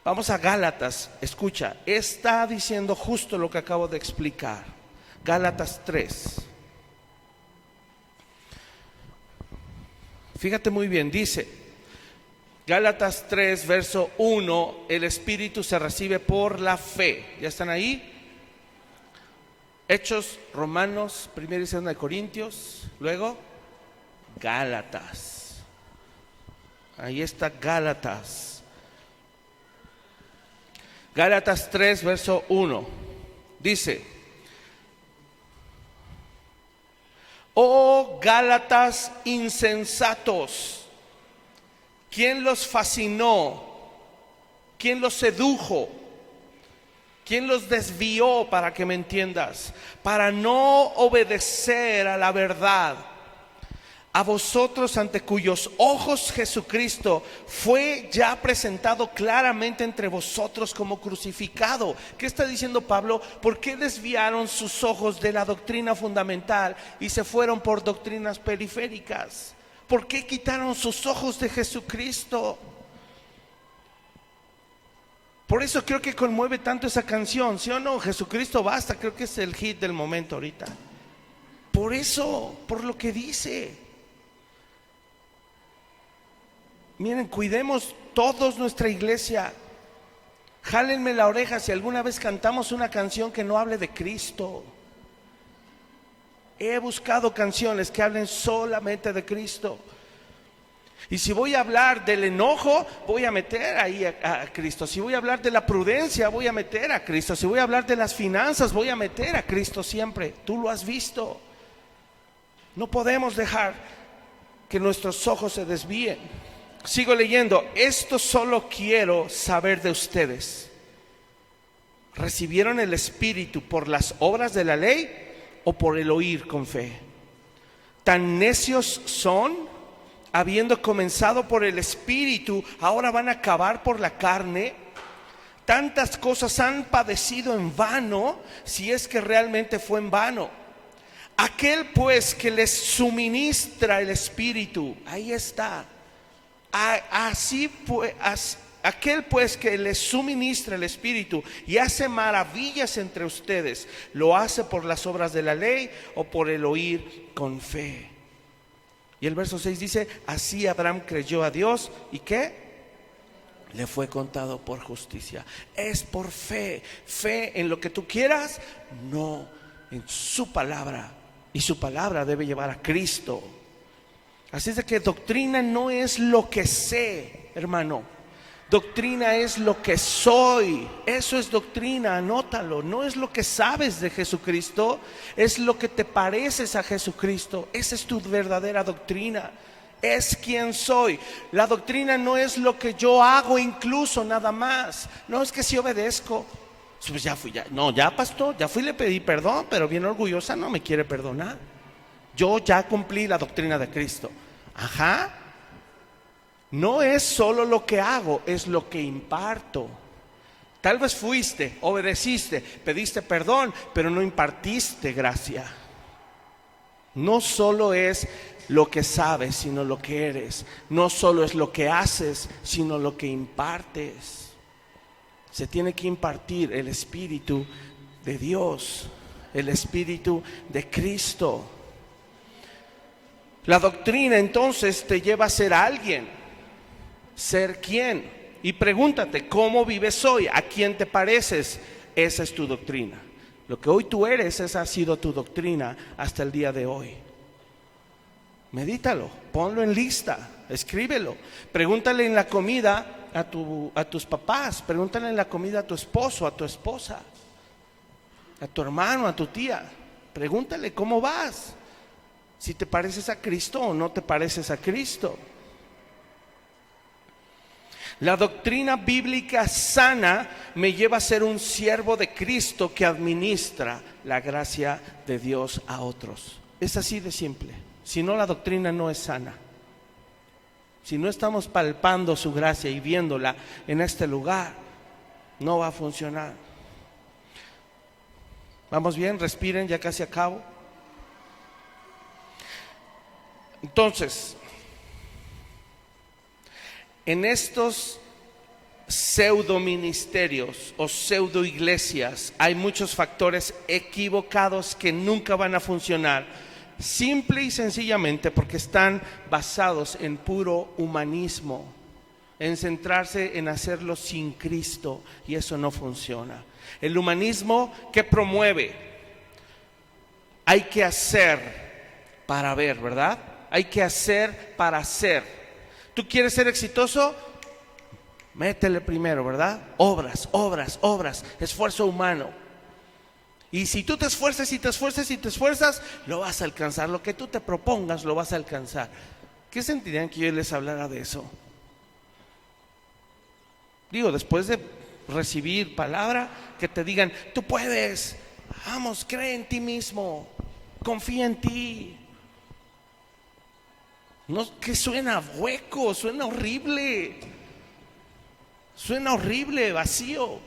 Vamos a Gálatas, escucha, está diciendo justo lo que acabo de explicar. Gálatas 3. Fíjate muy bien, dice Gálatas 3, verso 1, el Espíritu se recibe por la fe. ¿Ya están ahí? Hechos, Romanos, 1 y 2 de Corintios, luego Gálatas. Ahí está Gálatas. Gálatas 3, verso 1, dice: oh Gálatas insensatos, ¿quién los fascinó? ¿Quién los sedujo? ¿Quién los desvió, para que me entiendas? Para no obedecer a la verdad. A vosotros, ante cuyos ojos Jesucristo fue ya presentado claramente entre vosotros como crucificado. ¿Qué está diciendo Pablo? ¿Por qué desviaron sus ojos de la doctrina fundamental y se fueron por doctrinas periféricas? ¿Por qué quitaron sus ojos de Jesucristo? Por eso creo que conmueve tanto esa canción, ¿sí o no? Jesucristo basta, creo que es el hit del momento ahorita. Por eso, por lo que dice. Miren, cuidemos todos nuestra iglesia. Jálenme la oreja si alguna vez cantamos una canción que no hable de Cristo. He buscado canciones que hablen solamente de Cristo. Y si voy a hablar del enojo, voy a meter ahí a Cristo. Si voy a hablar de la prudencia, voy a meter a Cristo. Si voy a hablar de las finanzas, voy a meter a Cristo siempre. Tú lo has visto. No podemos dejar que nuestros ojos se desvíen. Sigo leyendo. Esto solo quiero saber de ustedes. ¿Recibieron el Espíritu por las obras de la ley o por el oír con fe? ¿Tan necios son? Habiendo comenzado por el Espíritu, ahora van a acabar por la carne. Tantas cosas han padecido en vano, si es que realmente fue en vano. Aquel pues que les suministra el Espíritu, ahí está. Aquel pues que les suministra el Espíritu y hace maravillas entre ustedes, ¿lo hace por las obras de la ley o por el oír con fe? Y el verso 6 dice, así Abraham creyó a Dios, ¿y qué? Le fue contado por justicia. Es por fe. Fe en lo que tú quieras, no, en su palabra. Y su palabra debe llevar a Cristo. Así es de que doctrina no es lo que sé, hermano. Doctrina es lo que soy. Eso es doctrina, anótalo. No es lo que sabes de Jesucristo, es lo que te pareces a Jesucristo. Esa es tu verdadera doctrina. Es quien soy. La doctrina no es lo que yo hago incluso nada más. No es que si obedezco, pues ya fui, ya pastor, ya fui y le pedí perdón, pero bien orgullosa no me quiere perdonar. Yo ya cumplí la doctrina de Cristo. Ajá. No es solo lo que hago, es lo que imparto. Tal vez fuiste, obedeciste, pediste perdón, pero no impartiste gracia. No solo es lo que sabes, sino lo que eres. No solo es lo que haces, sino lo que impartes. Se tiene que impartir el Espíritu de Dios, el Espíritu de Cristo. La doctrina entonces te lleva a ser alguien. ¿Ser quién? Y pregúntate, ¿cómo vives hoy? ¿A quién te pareces? Esa es tu doctrina. Lo que hoy tú eres, esa ha sido tu doctrina hasta el día de hoy. Medítalo, ponlo en lista, escríbelo. Pregúntale en la comida a tus papás, pregúntale en la comida a tu esposo, a tu esposa, a tu hermano, a tu tía. Pregúntale cómo vas, si te pareces a Cristo o no te pareces a Cristo. La doctrina bíblica sana me lleva a ser un siervo de Cristo que administra la gracia de Dios a otros. Es así de simple. Si no, la doctrina no es sana. Si no estamos palpando su gracia y viéndola en este lugar, no va a funcionar. ¿Vamos bien? Respiren, ya casi acabo. Entonces, en estos pseudo ministerios o pseudo iglesias hay muchos factores equivocados que nunca van a funcionar, simple y sencillamente porque están basados en puro humanismo, en centrarse en hacerlo sin Cristo, y eso no funciona. El humanismo, ¿qué promueve? Hay que hacer para ver, ¿verdad? Hay que hacer para hacer. ¿Tú quieres ser exitoso? Métele primero, ¿verdad? Obras, obras, obras, esfuerzo humano. Y si tú te esfuerzas y te esfuerzas y te esfuerzas, lo vas a alcanzar. Lo que tú te propongas, lo vas a alcanzar. ¿Qué sentirían que yo les hablara de eso? Digo, después de recibir palabra, que te digan, tú puedes, vamos, cree en ti mismo, confía en ti. No, que suena hueco, suena horrible, vacío.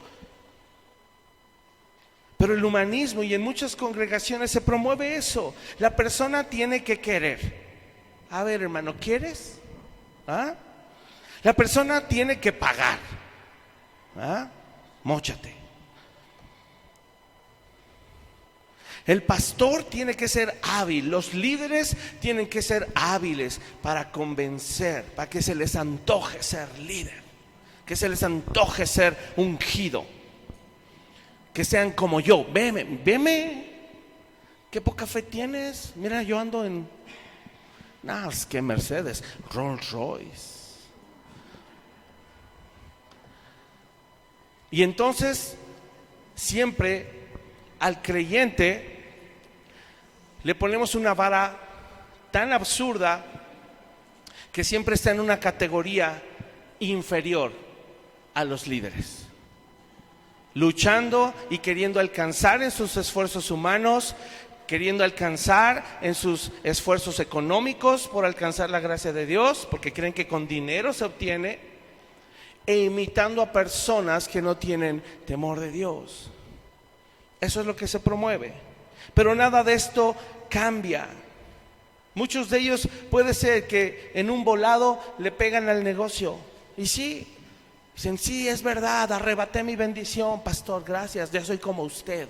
Pero el humanismo, y en muchas congregaciones se promueve eso. La persona tiene que querer. A ver, hermano, ¿quieres? ¿Ah? La persona tiene que pagar. ¿Ah? Móchate. El pastor tiene que ser hábil, los líderes tienen que ser hábiles para convencer, para que se les antoje ser líder, que se les antoje ser ungido, que sean como yo. Veme, qué poca fe tienes. Mira, yo ando en, es que Mercedes, Rolls Royce. Y entonces siempre al creyente le ponemos una vara tan absurda que siempre está en una categoría inferior a los líderes, luchando y queriendo alcanzar en sus esfuerzos humanos, queriendo alcanzar en sus esfuerzos económicos por alcanzar la gracia de Dios, porque creen que con dinero se obtiene, e imitando a personas que no tienen temor de Dios. Eso es lo que se promueve, pero nada de esto cambia. Muchos de ellos puede ser que en un volado le pegan al negocio, y sí, dicen, sí, es verdad, arrebaté mi bendición, pastor, gracias, ya soy como usted.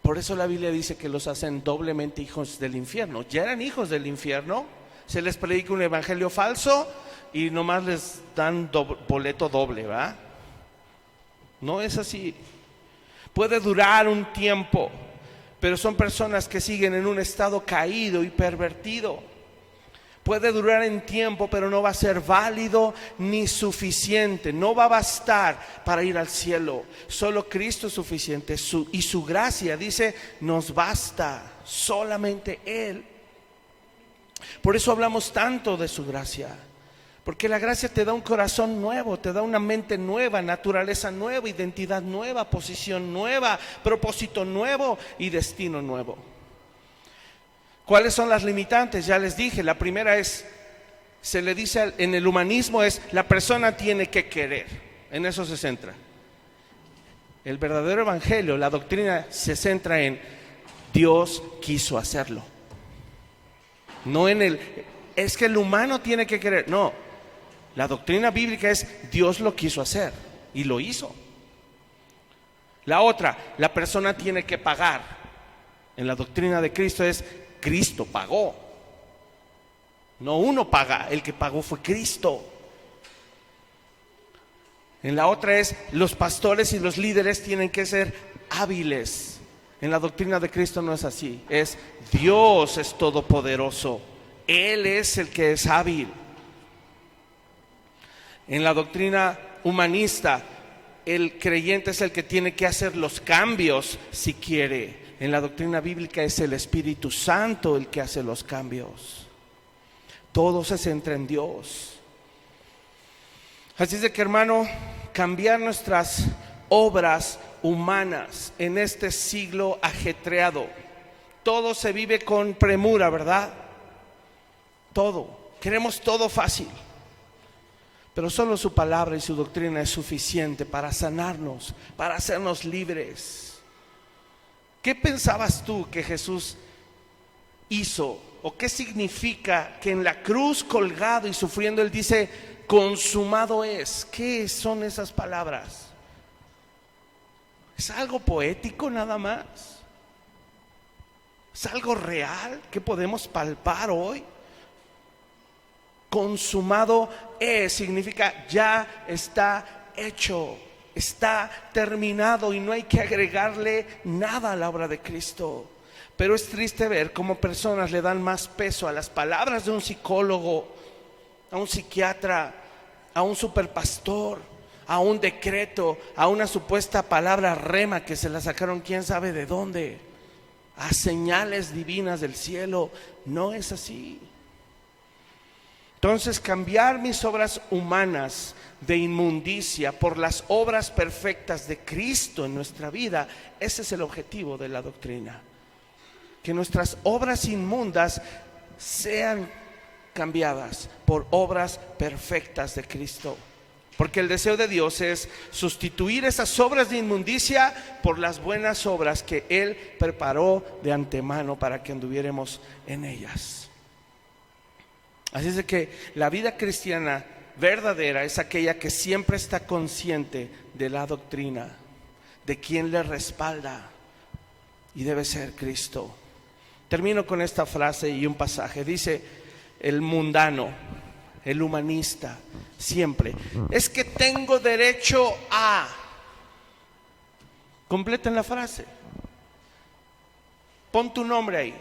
Por eso la Biblia dice que los hacen doblemente hijos del infierno. Ya eran hijos del infierno, se les predica un evangelio falso y nomás les dan boleto doble, ¿verdad? No es así. Puede durar un tiempo, pero son personas que siguen en un estado caído y pervertido. Puede durar en tiempo, pero no va a ser válido ni suficiente. No va a bastar para ir al cielo. Solo Cristo es suficiente. Y su gracia, dice, nos basta. Solamente Él. Por eso hablamos tanto de su gracia. Porque la gracia te da un corazón nuevo, te da una mente nueva, naturaleza nueva, identidad nueva, posición nueva, propósito nuevo y destino nuevo. ¿Cuáles son las limitantes? Ya les dije, la primera es, se le dice en el humanismo, es la persona tiene que querer. En eso se centra. El verdadero evangelio, la doctrina se centra en Dios quiso hacerlo. No en es que el humano tiene que querer, no. La doctrina bíblica es Dios lo quiso hacer y lo hizo. La otra, la persona tiene que pagar. En la doctrina de Cristo es Cristo pagó. No uno paga, el que pagó fue Cristo. En la otra es los pastores y los líderes tienen que ser hábiles. En la doctrina de Cristo no es así. Es Dios es todopoderoso. Él es el que es hábil. En la doctrina humanista, el creyente es el que tiene que hacer los cambios si quiere. En la doctrina bíblica es el Espíritu Santo el que hace los cambios. Todo se centra en Dios. Así es de que, hermano, cambiar nuestras obras humanas en este siglo ajetreado. Todo se vive con premura, ¿verdad? Todo. Queremos todo fácil. Pero solo su palabra y su doctrina es suficiente para sanarnos, para hacernos libres. ¿Qué pensabas tú que Jesús hizo? ¿O qué significa que en la cruz colgado y sufriendo Él dice, consumado es? ¿Qué son esas palabras? ¿Es algo poético nada más? ¿Es algo real que podemos palpar hoy? Consumado es, significa ya está hecho, está terminado y no hay que agregarle nada a la obra de Cristo. Pero es triste ver cómo personas le dan más peso a las palabras de un psicólogo, a un psiquiatra, a un superpastor, a un decreto, a una supuesta palabra rema que se la sacaron quién sabe de dónde, a señales divinas del cielo. No es así. Entonces, cambiar mis obras humanas de inmundicia por las obras perfectas de Cristo en nuestra vida, ese es el objetivo de la doctrina. Que nuestras obras inmundas sean cambiadas por obras perfectas de Cristo. Porque el deseo de Dios es sustituir esas obras de inmundicia por las buenas obras que Él preparó de antemano para que anduviéramos en ellas. Así es de que la vida cristiana verdadera es aquella que siempre está consciente de la doctrina, de quién le respalda, y debe ser Cristo. Termino con esta frase y un pasaje. Dice el mundano, el humanista, siempre: es que tengo derecho a. Completen la frase. Pon tu nombre ahí.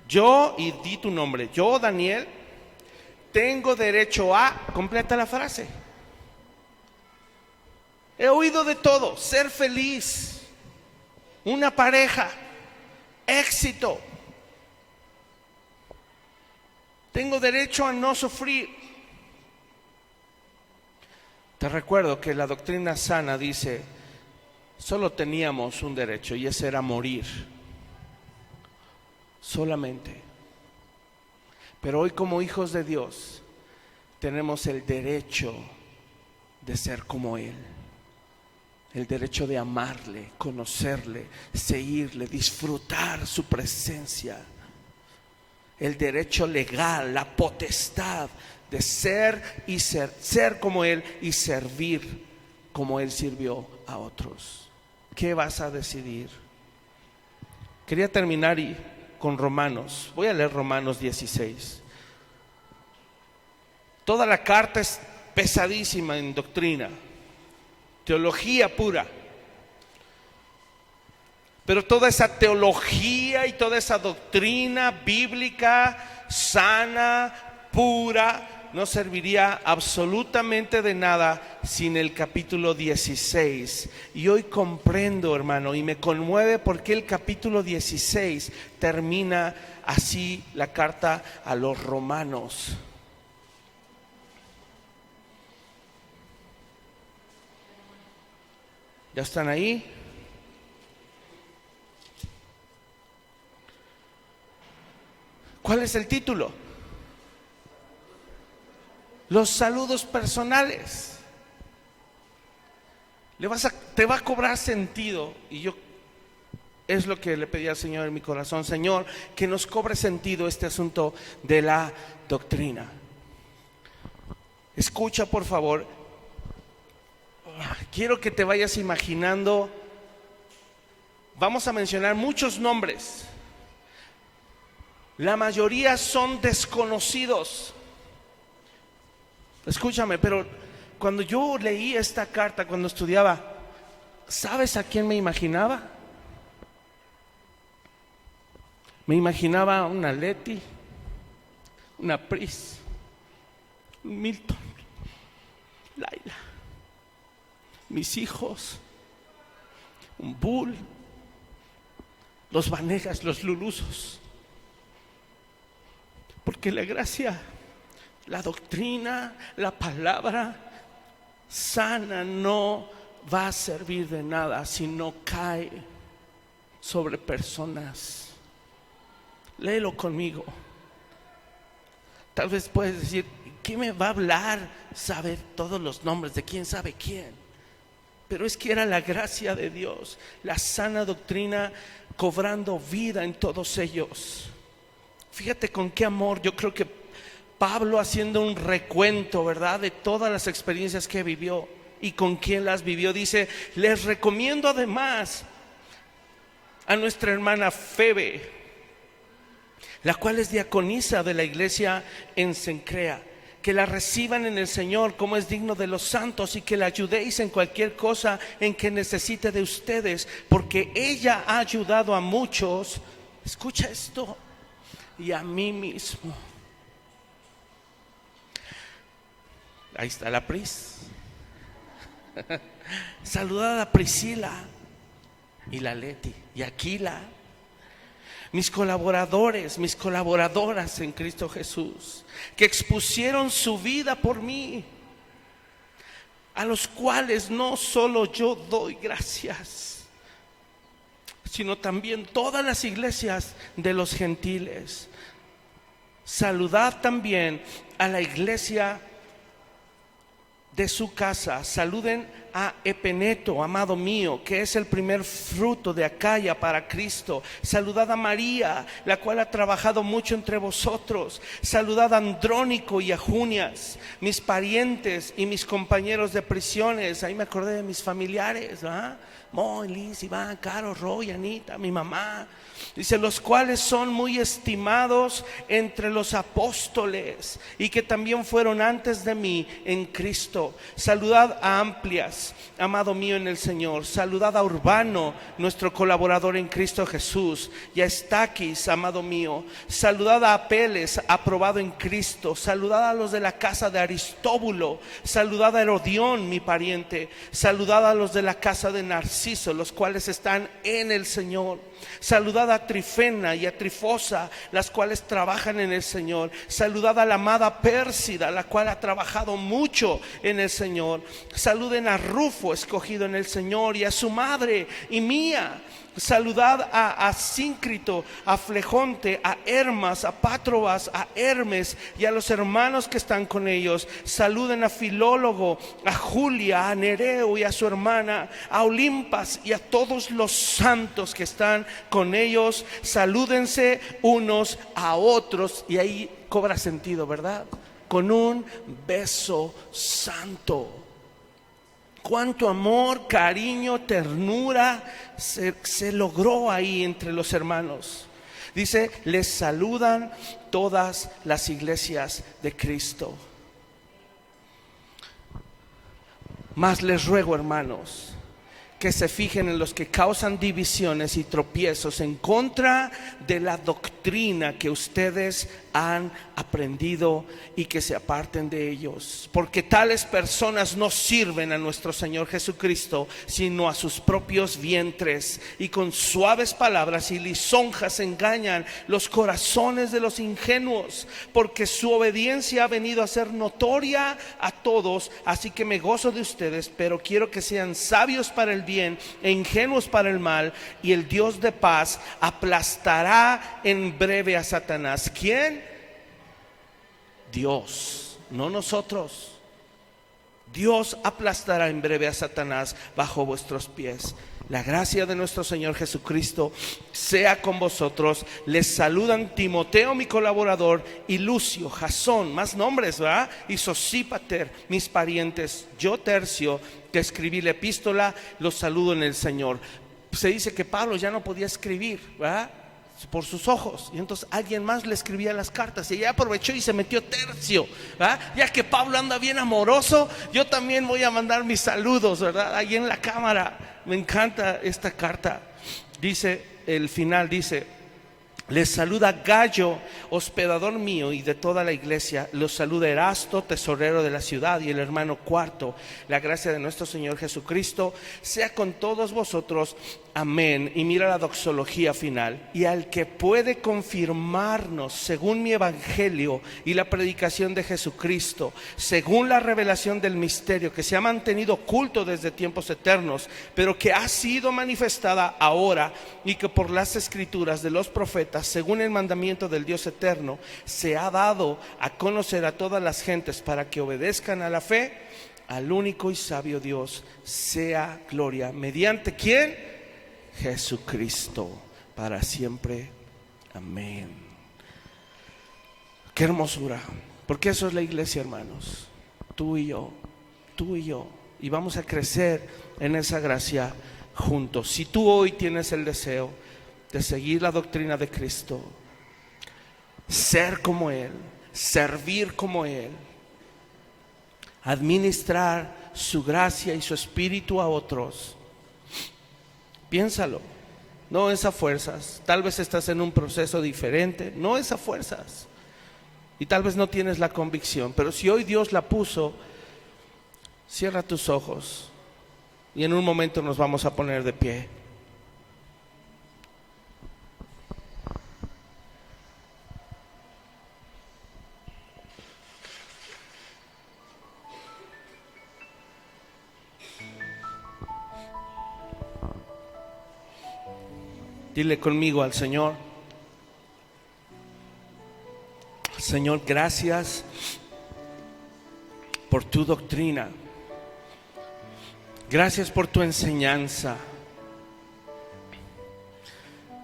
Yo, y di tu nombre. Yo, Daniel, tengo derecho a. Completa la frase. He oído de todo: ser feliz, una pareja, éxito. Tengo derecho a no sufrir. Te recuerdo que la doctrina sana dice: solo teníamos un derecho, y ese era morir. Solamente. Pero hoy, como hijos de Dios, tenemos el derecho de ser como Él. El derecho de amarle, conocerle, seguirle, disfrutar su presencia. El derecho legal, la potestad de ser y ser como Él y servir como Él sirvió a otros. ¿Qué vas a decidir? Quería terminar con Romanos. Voy a leer Romanos 16. Toda la carta es pesadísima en doctrina, teología pura. Pero toda esa teología y toda esa doctrina bíblica, sana, pura, no serviría absolutamente de nada sin el capítulo 16. Y hoy comprendo, hermano, y me conmueve porque el capítulo 16 termina así la carta a los romanos. ¿Ya están ahí? ¿Cuál es el título? Los saludos personales. Te va a cobrar sentido, y yo es lo que le pedí al Señor en mi corazón: Señor, que nos cobre sentido este asunto de la doctrina. Escucha, por favor. Quiero que te vayas imaginando. Vamos a mencionar muchos nombres. La mayoría son desconocidos. Escúchame, pero cuando yo leí esta carta, cuando estudiaba, ¿sabes a quién me imaginaba? Me imaginaba una Leti, una Pris, un Milton, Laila, mis hijos, un Bull, los Vanegas, los Lulusos. Porque la gracia, la doctrina, la palabra sana no va a servir de nada si no cae sobre personas. Léelo conmigo. Tal vez puedes decir: ¿qué me va a hablar saber todos los nombres de quién sabe quién? Pero es que era la gracia de Dios, la sana doctrina cobrando vida en todos ellos. Fíjate con qué amor. Yo creo que Pablo, haciendo un recuento, ¿verdad?, de todas las experiencias que vivió y con quién las vivió, dice: les recomiendo además a nuestra hermana Febe, la cual es diaconisa de la iglesia en Cencrea, que la reciban en el Señor como es digno de los santos, y que la ayudéis en cualquier cosa en que necesite de ustedes, porque ella ha ayudado a muchos. Escucha esto: y a mí mismo. Ahí está la Pris. Saludad a Priscila y la Leti y Aquila, mis colaboradores, mis colaboradoras en Cristo Jesús, que expusieron su vida por mí, a los cuales no solo yo doy gracias, sino también todas las iglesias de los gentiles. Saludad también a la iglesia de su casa. Saluden a Epeneto, amado mío, que es el primer fruto de Acaya para Cristo. Saludad a María, la cual ha trabajado mucho entre vosotros. Saludad a Andrónico y a Junias, mis parientes y mis compañeros de prisiones. Ahí me acordé de mis familiares, ¿verdad? Moy, Liz, Iván, Caro, Roy, Anita, mi mamá. Dice, los cuales son muy estimados entre los apóstoles y que también fueron antes de mí en Cristo. Saludad a Amplias, amado mío en el Señor. Saludad a Urbano, nuestro colaborador en Cristo Jesús, y a Estaquis, amado mío. Saludad a Apeles, aprobado en Cristo. Saludad a los de la casa de Aristóbulo. Saludad a Herodión, mi pariente. Saludad a los de la casa de Narciso, los cuales están en el Señor. Saludad a Trifena y a Trifosa, las cuales trabajan en el Señor. Saludad a la amada Pérsida, la cual ha trabajado mucho en el Señor. Saluden a Rufo, escogido en el Señor, y a su madre y mía. Saludad a Síncrito, a Flegonte, a Hermas, a Pátrobas, a Hermes y a los hermanos que están con ellos. Saluden a Filólogo, a Julia, a Nereo y a su hermana, a Olimpas y a todos los santos que están con ellos. Salúdense unos a otros. Y ahí cobra sentido, ¿verdad? Con un beso santo. Cuánto amor, cariño, ternura se logró ahí entre los hermanos. Dice, les saludan todas las iglesias de Cristo. Mas les ruego, hermanos, que se fijen en los que causan divisiones y tropiezos en contra de la doctrina que ustedes han aprendido, y que se aparten de ellos, porque tales personas no sirven a nuestro Señor Jesucristo, sino a sus propios vientres, y con suaves palabras y lisonjas engañan los corazones de los ingenuos, porque su obediencia ha venido a ser notoria a todos. Así que me gozo de ustedes, pero quiero que sean sabios para el bien e ingenuos para el mal, y el Dios de paz aplastará en breve a Satanás. ¿Quién? Dios, no nosotros. Dios aplastará en breve a Satanás bajo vuestros pies. La gracia de nuestro Señor Jesucristo sea con vosotros. Les saludan Timoteo, mi colaborador, y Lucio, Jasón, más nombres, ¿verdad? Y Sosípater, mis parientes. Yo, Tercio, que escribí la epístola, los saludo en el Señor. Se dice que Pablo ya no podía escribir, ¿verdad?, por sus ojos, y entonces alguien más le escribía las cartas, y ella aprovechó y se metió Tercio, ¿verdad? Ya que Pablo anda bien amoroso, yo también voy a mandar mis saludos, ¿verdad? Ahí en la cámara. Me encanta esta carta. Dice, el final dice, les saluda Gallo, hospedador mío y de toda la iglesia. Los saluda Erasto, tesorero de la ciudad, y el hermano Cuarto. La gracia de nuestro Señor Jesucristo sea con todos vosotros. Amén. Y mira la doxología final. Y al que puede confirmarnos según mi evangelio y la predicación de Jesucristo, según la revelación del misterio que se ha mantenido oculto desde tiempos eternos, pero que ha sido manifestada ahora, y que por las escrituras de los profetas, según el mandamiento del Dios eterno, se ha dado a conocer a todas las gentes para que obedezcan a la fe. Al único y sabio Dios sea gloria, mediante ¿quién? Jesucristo, para siempre. Amén. Qué hermosura, porque eso es la iglesia, hermanos. Tú y yo, y vamos a crecer en esa gracia juntos. Si tú hoy tienes el deseo de seguir la doctrina de Cristo, ser como Él, servir como Él, administrar su gracia y su espíritu a otros, piénsalo. No es a fuerzas. Tal vez estás en un proceso diferente. No es a fuerzas. Y tal vez no tienes la convicción. Pero si hoy Dios la puso, cierra tus ojos. Y en un momento nos vamos a poner de pie. Dile conmigo al Señor: Señor, gracias por tu doctrina. Gracias por tu enseñanza.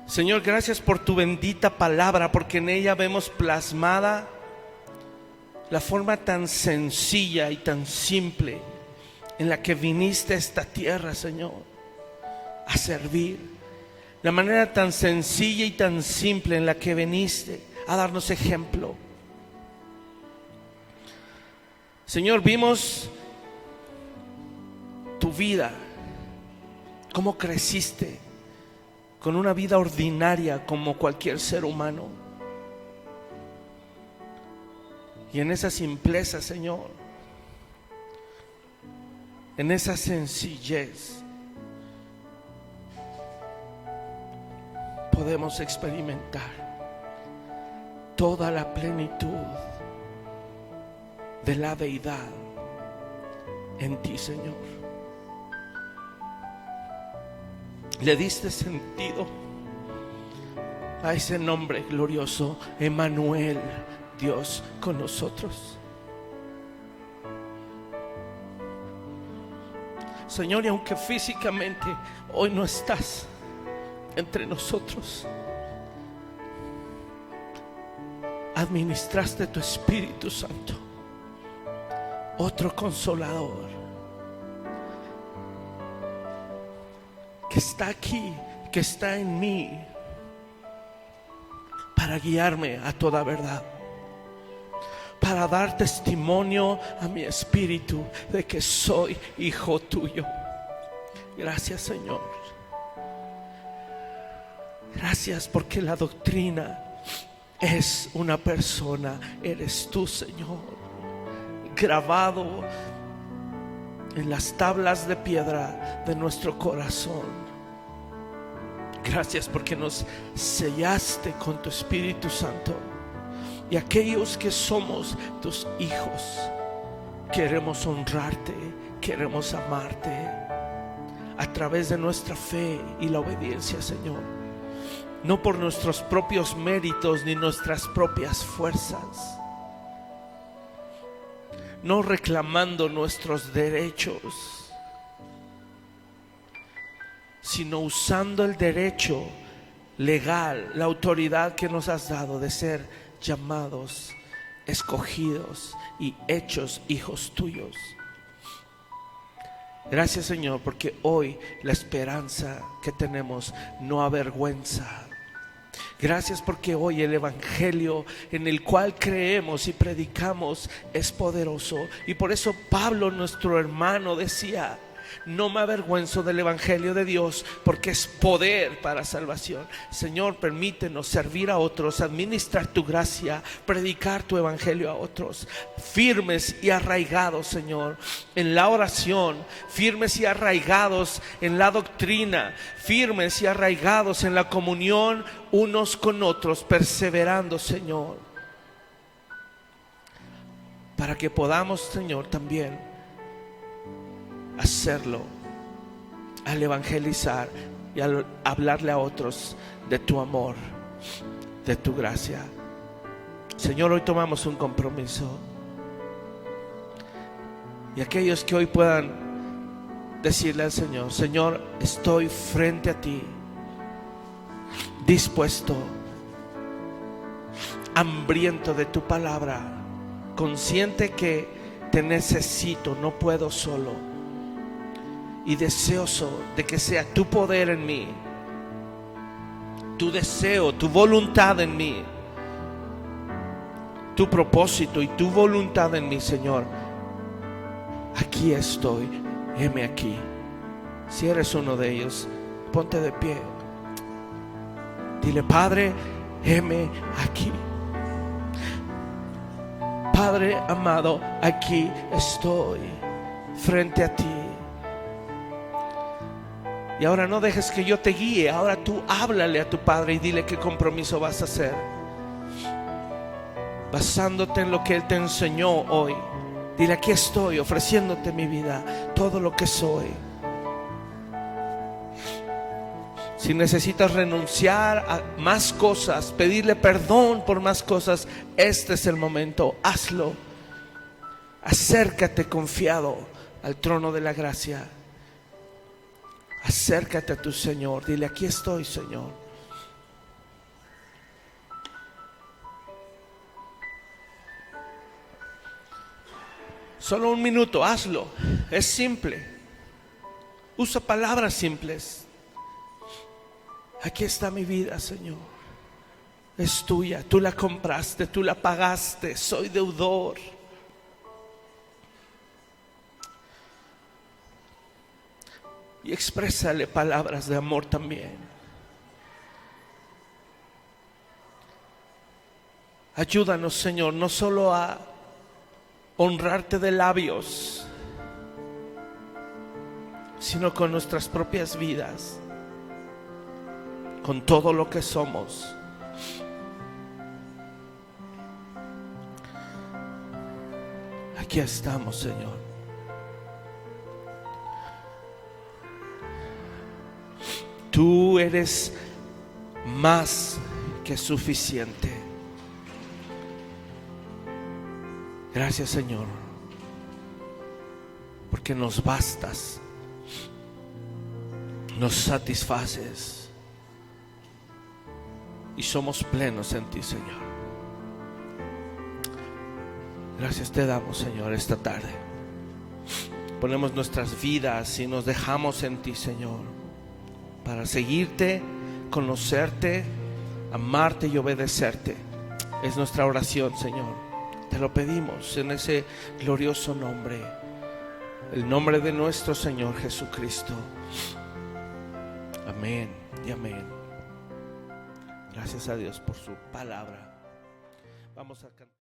Señor, gracias por tu bendita palabra, porque en ella vemos plasmada la forma tan sencilla y tan simple en la que viniste a esta tierra, Señor, a servir. La manera tan sencilla y tan simple en la que viniste a darnos ejemplo. Señor, vimos tu vida, cómo creciste con una vida ordinaria como cualquier ser humano. Y en esa simpleza, Señor, en esa sencillez, podemos experimentar toda la plenitud de la deidad en ti, Señor. Le diste sentido a ese nombre glorioso, Emmanuel, Dios con nosotros. Señor, y aunque físicamente hoy no estás entre nosotros, administraste tu Espíritu Santo, otro consolador, que está aquí, que está en mí, para guiarme a toda verdad, para dar testimonio a mi espíritu de que soy hijo tuyo. Gracias, Señor. Gracias porque la doctrina es una persona, eres tú, Señor, grabado en las tablas de piedra de nuestro corazón. Gracias porque nos sellaste con tu Espíritu Santo. Y aquellos que somos tus hijos, queremos honrarte, queremos amarte a través de nuestra fe y la obediencia, Señor. No por nuestros propios méritos ni nuestras propias fuerzas, no reclamando nuestros derechos, sino usando el derecho legal, la autoridad que nos has dado de ser llamados, escogidos y hechos hijos tuyos. Gracias, Señor, porque hoy la esperanza que tenemos no avergüenza. Gracias porque hoy el evangelio en el cual creemos y predicamos es poderoso. Y por eso Pablo, nuestro hermano, decía: no me avergüenzo del evangelio de Dios, porque es poder para salvación. Señor, permítenos servir a otros, administrar tu gracia, predicar tu evangelio a otros, firmes y arraigados, Señor, en la oración, firmes y arraigados en la doctrina, firmes y arraigados en la comunión unos con otros, perseverando, Señor, para que podamos, Señor, también hacerlo al evangelizar y al hablarle a otros de tu amor, de tu gracia. Señor, hoy tomamos un compromiso, y aquellos que hoy puedan decirle al Señor: Señor, estoy frente a ti, dispuesto, hambriento de tu palabra, consciente que te necesito, no puedo solo, y deseoso de que sea tu poder en mí, tu deseo, tu voluntad en mí, tu propósito y tu voluntad en mí, Señor. Aquí estoy, heme aquí. Si eres uno de ellos, ponte de pie. Dile: Padre, heme aquí. Padre amado, aquí estoy frente a ti. Y ahora no dejes que yo te guíe. Ahora tú háblale a tu Padre y dile qué compromiso vas a hacer, basándote en lo que Él te enseñó hoy. Dile: aquí estoy ofreciéndote mi vida, todo lo que soy. Si necesitas renunciar a más cosas, pedirle perdón por más cosas, este es el momento. Hazlo. Acércate confiado al trono de la gracia Acércate a tu Señor, dile: aquí estoy, Señor. Solo un minuto, hazlo. Es simple. Usa palabras simples. Aquí está mi vida, Señor. Es tuya, tú la compraste, tú la pagaste. Soy deudor. Y exprésale palabras de amor también. Ayúdanos, Señor, no solo a honrarte de labios, sino con nuestras propias vidas, con todo lo que somos. Aquí estamos, Señor. Tú eres más que suficiente. Gracias, Señor, porque nos bastas, nos satisfaces y somos plenos en ti, Señor. Gracias te damos, Señor, esta tarde. Ponemos nuestras vidas y nos dejamos en ti, Señor, para seguirte, conocerte, amarte y obedecerte. Es nuestra oración, Señor. Te lo pedimos en ese glorioso nombre, el nombre de nuestro Señor Jesucristo. Amén y amén. Gracias a Dios por su palabra. Vamos a cantar.